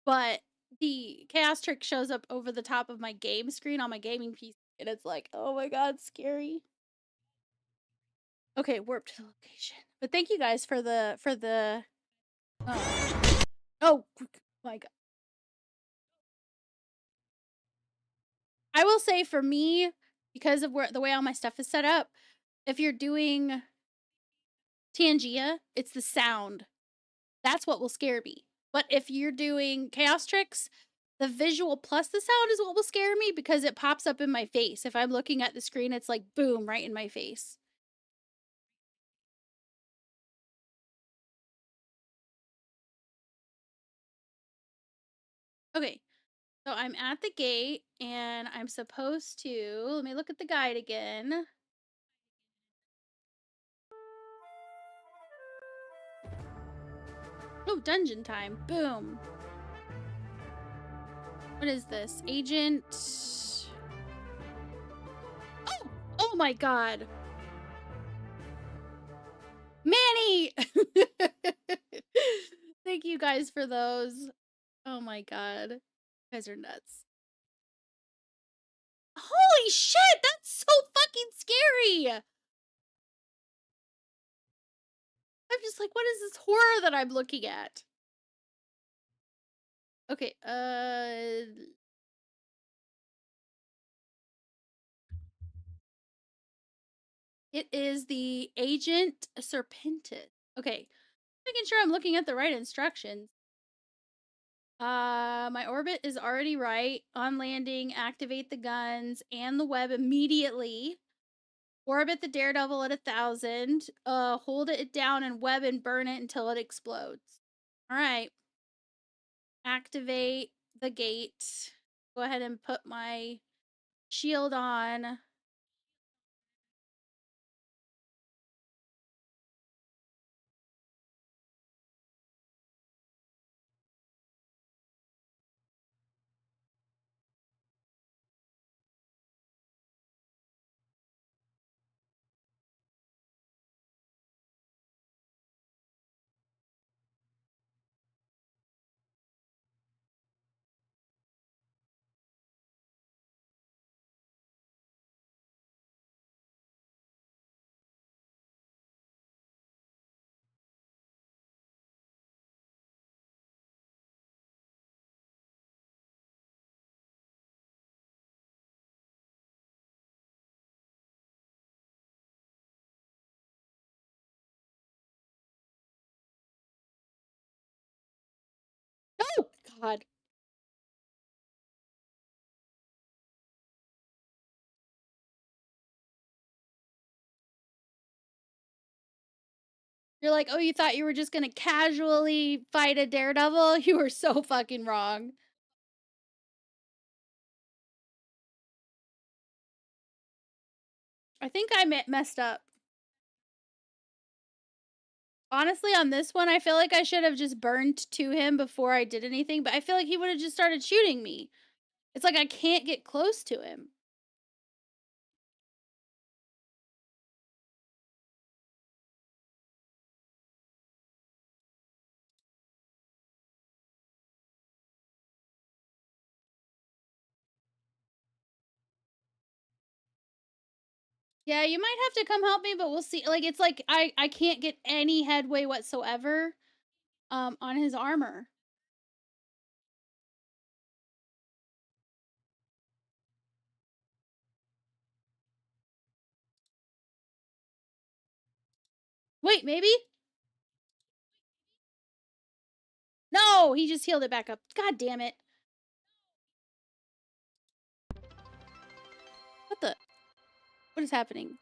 but the chaos trick shows up over the top of my game screen on my gaming PC, and it's like, oh my god, scary. Okay, warp to the location. But thank you guys for the oh my god. I will say for me, because of the way all my stuff is set up, if you're doing Tangia, it's the sound. That's what will scare me. But if you're doing chaos tricks, the visual plus the sound is what will scare me because it pops up in my face. If I'm looking at the screen, it's like boom, right in my face. Okay, so I'm at the gate and I'm supposed to, let me look at the guide again. Oh, dungeon time. Boom. What is this? Agent. Oh! Oh my god. Manny! Thank you guys for those. Oh my god. You guys are nuts. Holy shit! That's so fucking scary! I'm just like, what is this horror that I'm looking at? Okay, it is the Agent Serpentis. Okay, making sure I'm looking at the right instructions. My orbit is already right. On landing, activate the guns and the web immediately. Orbit the daredevil at 1,000. Hold it down and web and burn it until it explodes. All right. Activate the gate. Go ahead and put my shield on. God. You're like, "Oh, you thought you were just gonna casually fight a daredevil? You were so fucking wrong." I think I messed up. Honestly, on this one, I feel like I should have just burned to him before I did anything, but I feel like he would have just started shooting me. It's like I can't get close to him. Yeah, you might have to come help me, but we'll see. Like it's like I can't get any headway whatsoever on his armor. Wait, maybe? No, he just healed it back up. God damn it. What the? What is happening?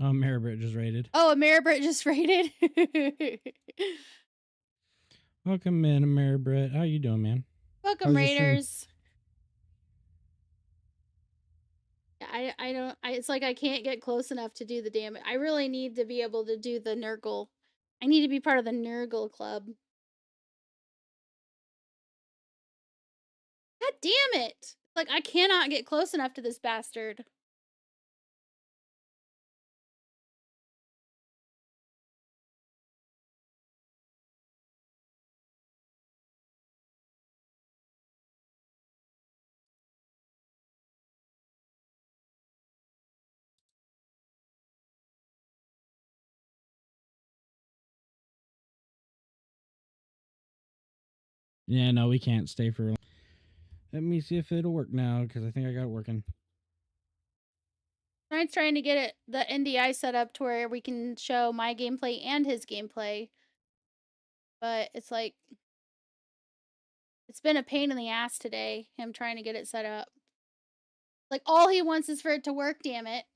Oh, Maribrit just raided. Oh, Ameribrit just raided. Welcome in, Maribrit. How you doing, man? Welcome, How's your stream? Raiders. I don't. It's like I can't get close enough to do the damage. I really need to be able to do the Nurgle. I need to be part of the Nurgle club. God damn it! Like I cannot get close enough to this bastard. Yeah, no, we can't stay for. Let me see if it'll work now, because I think I got it working. I'm trying to get the NDI set up to where we can show my gameplay and his gameplay, but it's like it's been a pain in the ass today. Him trying to get it set up. Like all he wants is for it to work. Damn it!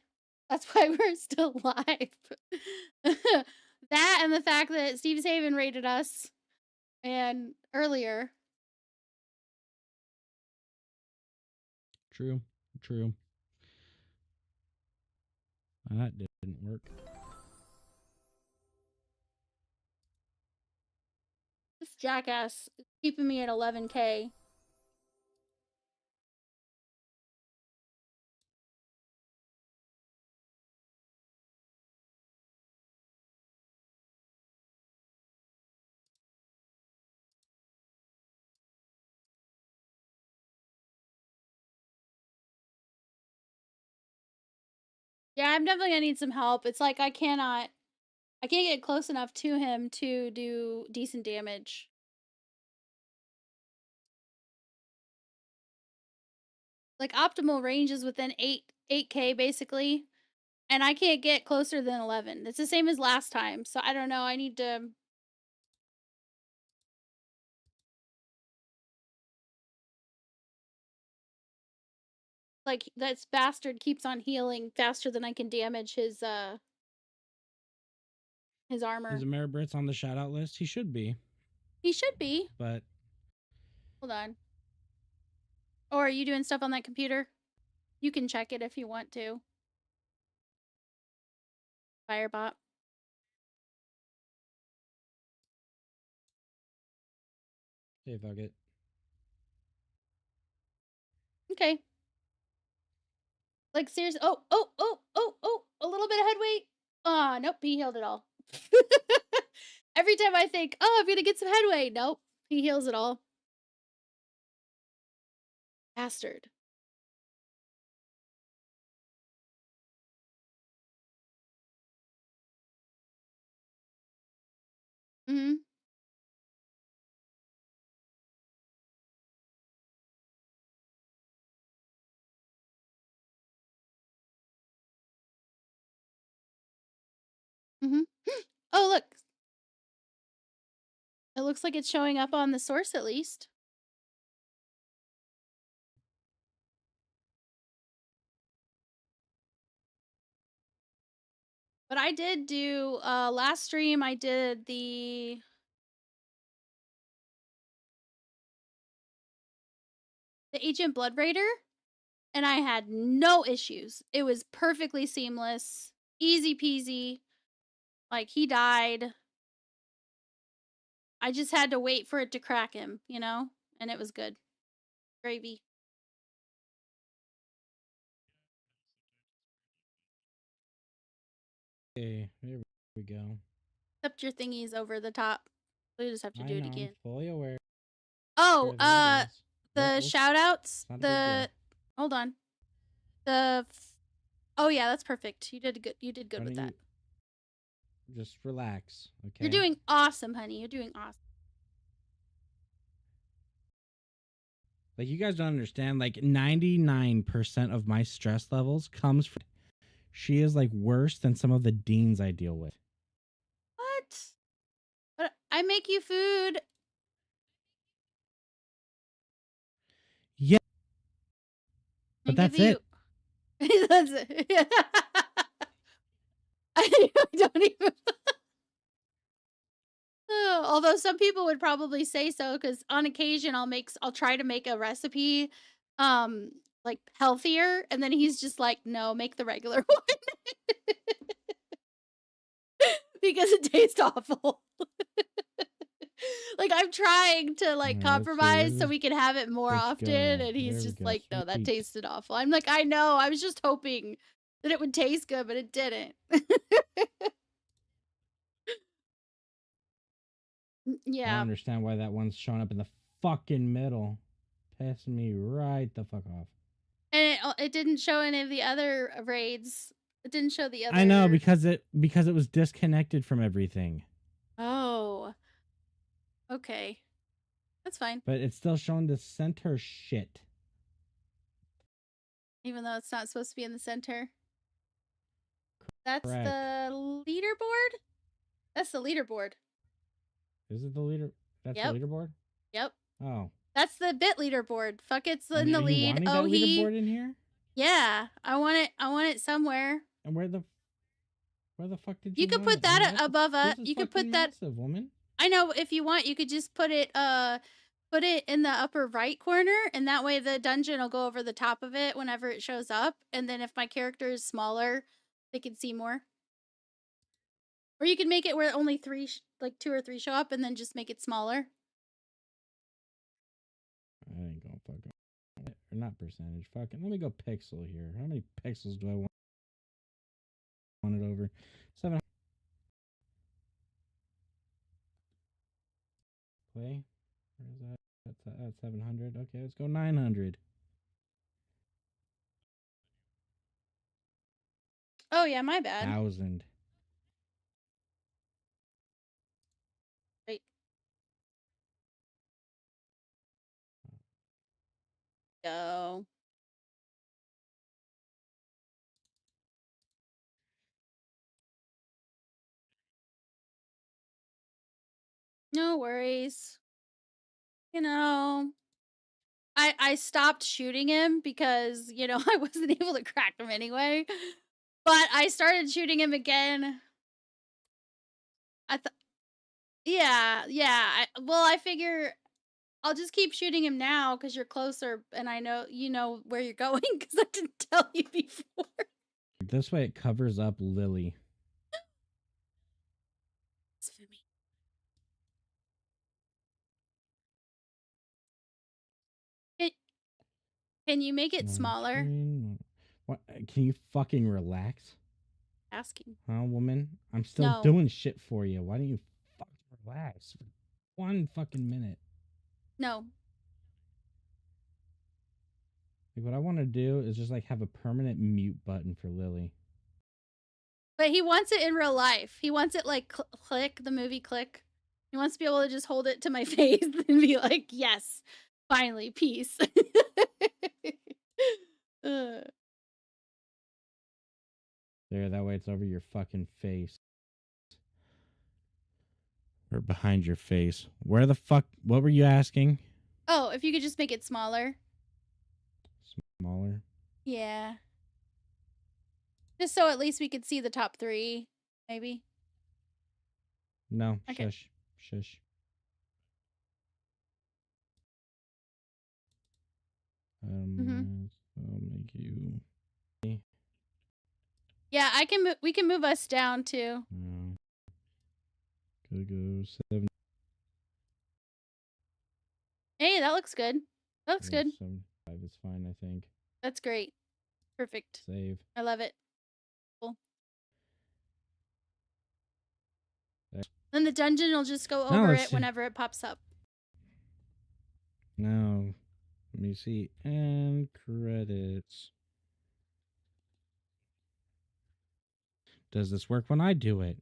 That's why we're still live. That and the fact that Steve Saban rated us and earlier. True. That didn't work. This jackass is keeping me at 11K. Yeah, I'm definitely gonna need some help. It's like I can't get close enough to him to do decent damage. Like optimal range is within 8K basically, and I can't get closer than 11. It's the same as last time, so I don't know. I need to. Like this bastard keeps on healing faster than I can damage his armor. Is Maribrit's on the shout out list? He should be. He should be. But Hold on. Or are you doing stuff on that computer? You can check it if you want to. Firebot. hey, fuck it. Okay. Like seriously. Oh, a little bit of headway. Ah, nope, he healed it all. Every time I think, oh, I'm gonna get some headway. Nope. He heals it all. Bastard. Mm-hmm. Mm-hmm. Oh, look. It looks like it's showing up on the source at least. But I did do last stream I did the Agent Blood Raider and I had no issues. It was perfectly seamless, easy peasy. Like he died. I just had to wait for it to crack him, you know? And it was good. Gravy. Okay, there we go. Except your thingy's over the top. So you just have to I do it know, I'm again. fully aware. Oh, There it is. the shout outs, not a big deal. hold on. Oh yeah, that's perfect. You did good. You did good Why with don't that. you just relax, okay? You're doing awesome, honey. You're doing awesome. Like, you guys don't understand. Like, 99% of my stress levels comes from. She is like worse than some of the deans I deal with. What? But I make you food. Yeah, And but that's it. That's it. I don't even. Although some people would probably say so, because on occasion I'll try to make a recipe, like healthier, and then he's just like, "No, make the regular one," because it tastes awful. Like I'm trying to like All right, let's see. Where compromise did so this we can have it more bitch often, go? and There he's we just go. like, "No, that Sweet. tasted awful." I'm like, "I know. I was just hoping that it would taste good, but it didn't." I don't Yeah. understand why that one's showing up in the fucking middle. Pissing me right the fuck off. And it didn't show any of the other raids. It didn't show the other. I know because it was disconnected from everything. Oh. Okay. That's fine. But it's still showing the center shit. Even though it's not supposed to be in the center. That's Correct. the leaderboard? That's the leaderboard. Is it the leader? That's Yep. the leaderboard? Yep. Oh. That's the bit leaderboard. Fuck, it's in And the are you lead. wanting Oh, that leaderboard in here? Yeah. I want it somewhere. And where the fuck did You you could want put it? that above us. This is You could fucking put that. massive, woman. I know, if you want, you could just put it in the upper right corner, and that way the dungeon will go over the top of it whenever it shows up, and then if my character is smaller, they can see more. Or you can make it where only like 2 or 3 show up, and then just make it smaller. I ain't gonna fucking or not percentage. Fucking let me go pixel here. How many pixels do I want it over? 7. Play. Where is that? That's 700. Okay, let's go 900. Oh yeah, my bad. 1,000. Wait. Go. No worries. You know, I stopped shooting him because, I wasn't able to crack him anyway. But I started shooting him again. I thought, yeah, yeah. I figure I'll just keep shooting him now because you're closer and I know you know where you're going because I didn't tell you before. This way it covers up Lily. It's for me. Can you make it smaller? What? Can you fucking relax? Asking. Huh, woman? I'm still No. doing shit for you. Why don't you fucking relax for 1 fucking minute? No. Like, what I want to do is just like have a permanent mute button for Lily. But he wants it in real life. He wants it like Click, the movie Click. He wants to be able to just hold it to my face and be like, yes, finally, peace. There, that way it's over your fucking face. Or behind your face. Where the fuck? What were you asking? Oh, if you could just make it smaller. Smaller. Yeah. Just so at least we could see the top 3, maybe. No. Okay. Shush. Shush. I'll make you. Yeah, we can move us down too. Could go 7. Hey, that looks good. That looks good. 75 is fine, I think. That's great. Perfect. Save. I love it. Cool. There. Then the dungeon will just go Now over let's it see. whenever it pops up. Now, let me see. And credits. Does this work when I do it?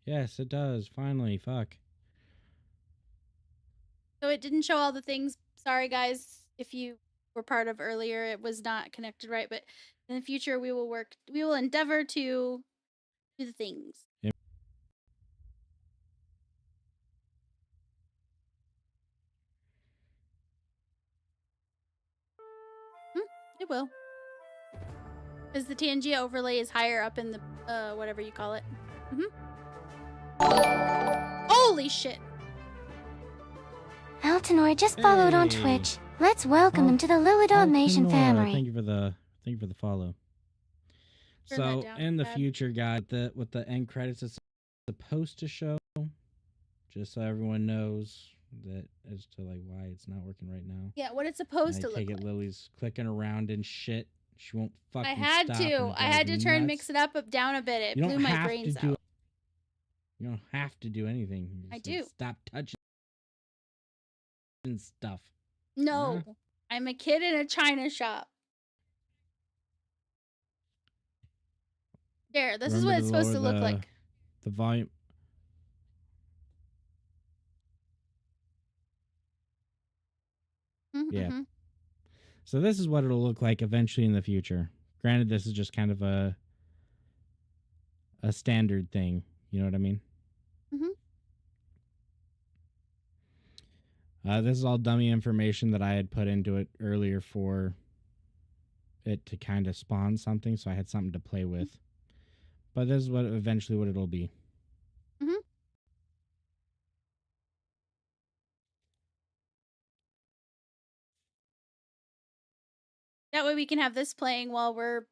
Yes, it does. Finally. Fuck. So it didn't show all the things. Sorry, guys, if you were part of earlier, it was not connected right. But in the future, we will endeavor to do the things. Yep. It will. Because the Tangia overlay is higher up in the, whatever you call it. Holy shit! Altanor just followed on Hey. Twitch. Let's welcome him to the Lilidog Nation Altanor, family. Thank you for the follow. Turn that So down, in the Dad. future, guys, with the end credits, it's supposed to show, just so everyone knows that as to like why it's not working right now. Yeah, what it's supposed to I look take it like. Lily's clicking around and shit. She won't fucking I had stop, to. and it I had drives to me turn nuts. mix it up down a bit. It You blew don't my have brains to do. out. You don't have to do anything. You I just do. stop touching stuff. No, Huh? I'm a kid in a china shop. There, this is Remember what to it's supposed lower to look like. the volume. Yeah. Mm-hmm. So this is what it'll look like eventually in the future. Granted, this is just kind of a standard thing. You know what I mean? Mm-hmm. This is all dummy information that I had put into it earlier for it to kind of spawn something, so I had something to play with. But this is what eventually what it'll be. Mm-hmm. That way we can have this playing while we're,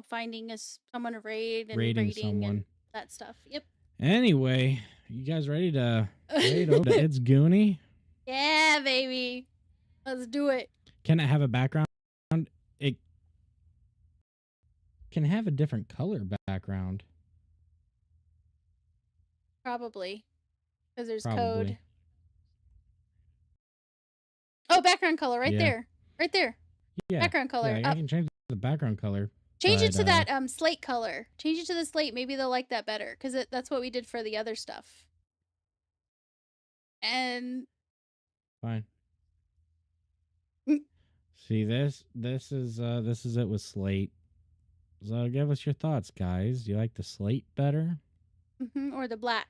finding someone to raid and Raiding raiding someone. and that stuff. Yep. Anyway, you guys ready to raid over to It's Goonie? Yeah, baby. Let's do it. Can it have a background? It can have a different color background. Probably. Because there's Probably. code. Oh, background color right Yeah. there. Right there. Yeah. Background color. Yeah, I can change the background color. Change it but, to that slate color. Change it to the slate. Maybe they'll like that better because that's what we did for the other stuff. And Fine. Mm. See this is it with slate. So give us your thoughts, guys. Do you like the slate better? or the black.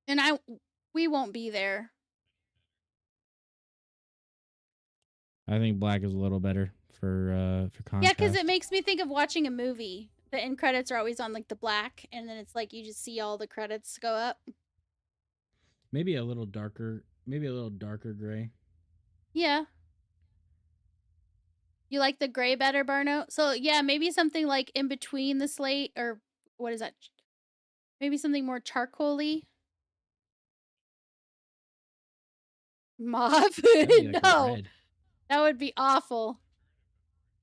And we won't be there. I think black is a little better for contrast. Yeah, because it makes me think of watching a movie. The end credits are always on like the black, and then it's like you just see all the credits go up. maybe a little darker gray. Yeah. You like the gray better, Barno? So yeah, maybe something like in between the slate, or what is that? Maybe something more charcoaly. Mauve? That'd be like a No, red. that would be awful.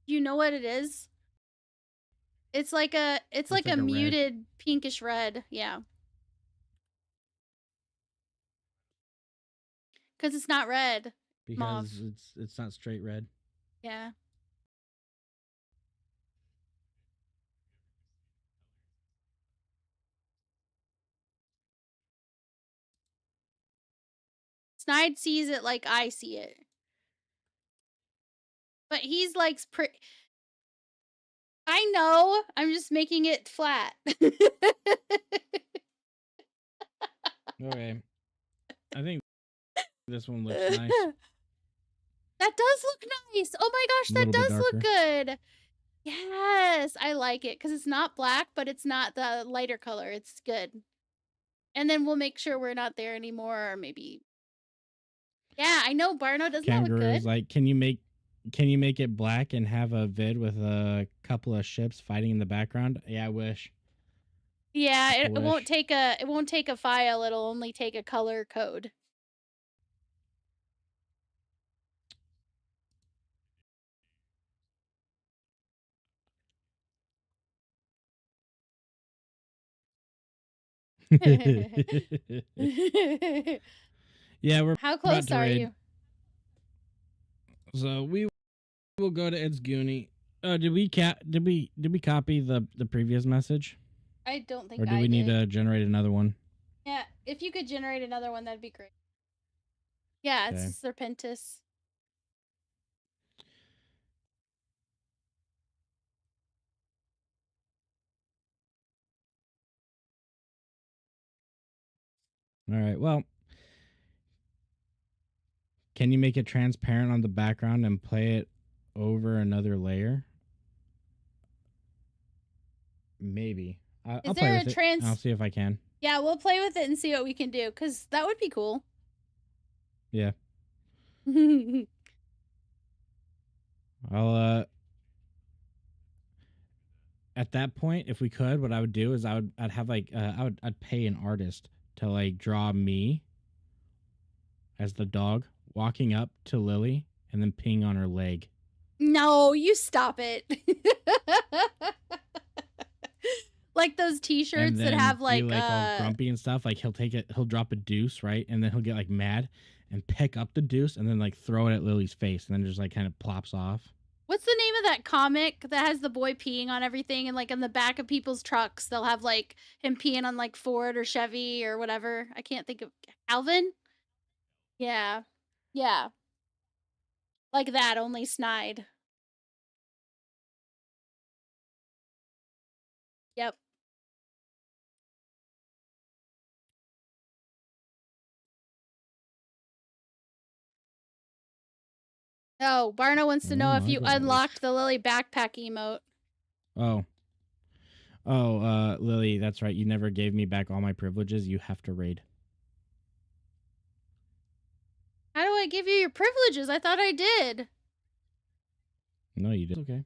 You know what it is? It's like a like a red. muted pinkish red. Yeah. Because it's not red. Because Mauve. it's not straight red. Yeah. Snide sees it like I see it. But he's like I know. I'm just making it flat. Okay. I think this one looks nice. That does look nice. Oh my gosh, A that little bit does look darker. good. Yes, I like it because it's not black, but it's not the lighter color. It's good. And then we'll make sure we're not there anymore, or maybe. Yeah, I know, Barno. Doesn't that look Kangaroo good? is like, can you make it black and have a vid with a couple of ships fighting in the background? Yeah, I wish. Yeah, I it won't wish. take a file. It'll only take a color code. Yeah, we're How about close to are raid. you? So we will go to Ed's Goonie. Did we copy the previous message? I don't think Or do I we need did. to generate another one? Yeah, if you could generate another one, that'd be great. Yeah, Okay. it's Serpentis. All right. Well, can you make it transparent on the background and play it over another layer? Maybe. Is I'll play there a with it. I'll see if I can. Yeah, we'll play with it and see what we can do, because that would be cool. Yeah. Yeah. I'll at that point, if we could, what I would do is I'd have like I'd pay an artist to like draw me as the dog walking up to Lily and then peeing on her leg. No, you stop it. Like those And t-shirts that then have be like like all grumpy and stuff. Like he'll drop a deuce, right? And then he'll get like mad and pick up the deuce and then like throw it at Lily's face and then just like kind of plops off. what's the name of that comic that has the boy peeing on everything, and like in the back of people's trucks they'll have like him peeing on like Ford or Chevy or whatever. I can't think of Alvin? Yeah. Yeah. Like that, only snide. Yep. Oh, Barno wants to Oh know if my you gosh. unlocked the Lily backpack emote. Oh. Lily, that's right. You never gave me back all my privileges. You have to raid. How do I give you your privileges? I thought I did. No, you did. Okay.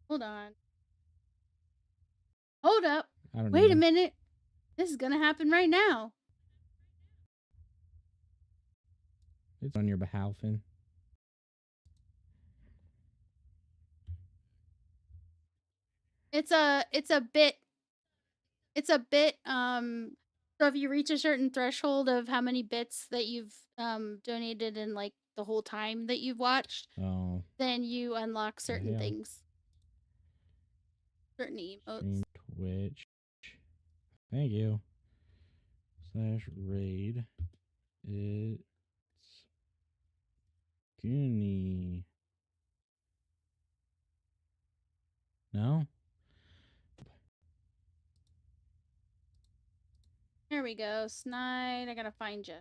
Hold on. Hold up. I don't Wait need a them. minute. This is gonna happen right now. It's on your behalf, Finn. It's a bit so if you reach a certain threshold of how many bits that you've donated in like the whole time that you've watched, Oh. then you unlock certain Yeah. things. Certain emotes. Stream Twitch. Thank you. /raid. It's Goonie. No? There we go. Snide. I gotta find you.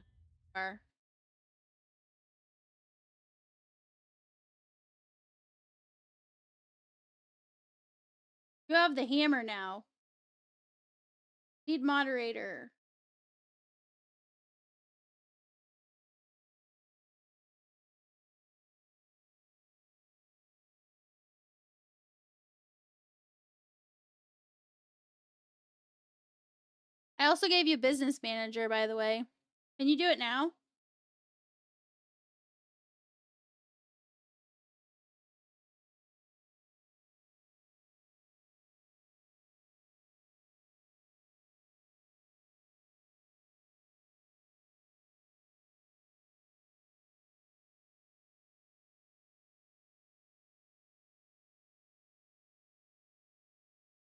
You have the hammer now. Lead moderator. I also gave you business manager, by the way. Can you do it now?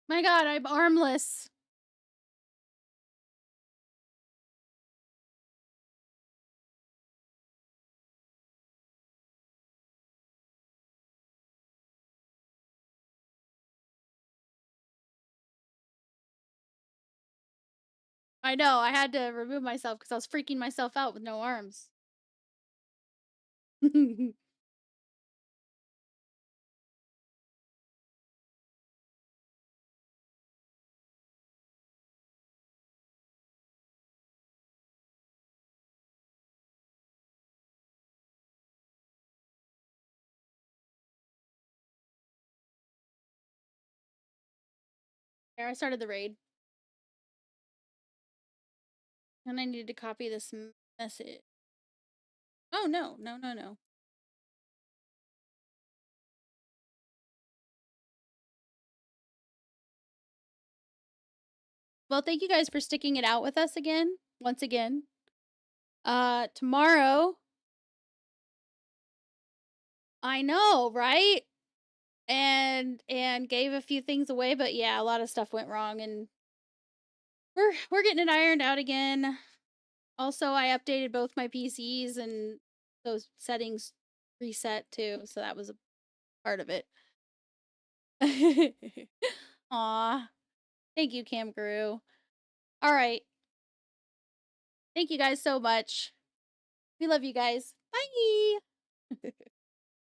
My god, I'm armless. I know, I had to remove myself because I was freaking myself out with no arms. There, I started the raid. And I needed to copy this message. Oh, no, no, no, no. Well, thank you guys for sticking it out with us again, once again. Tomorrow, I know, right? And gave a few things away, but yeah, a lot of stuff went wrong and we're getting it ironed out again. Also, I updated both my PCs and those settings reset too, so that was a part of it. Aw. Thank you, Cam Guru. All right. Thank you guys so much. We love you guys. Bye.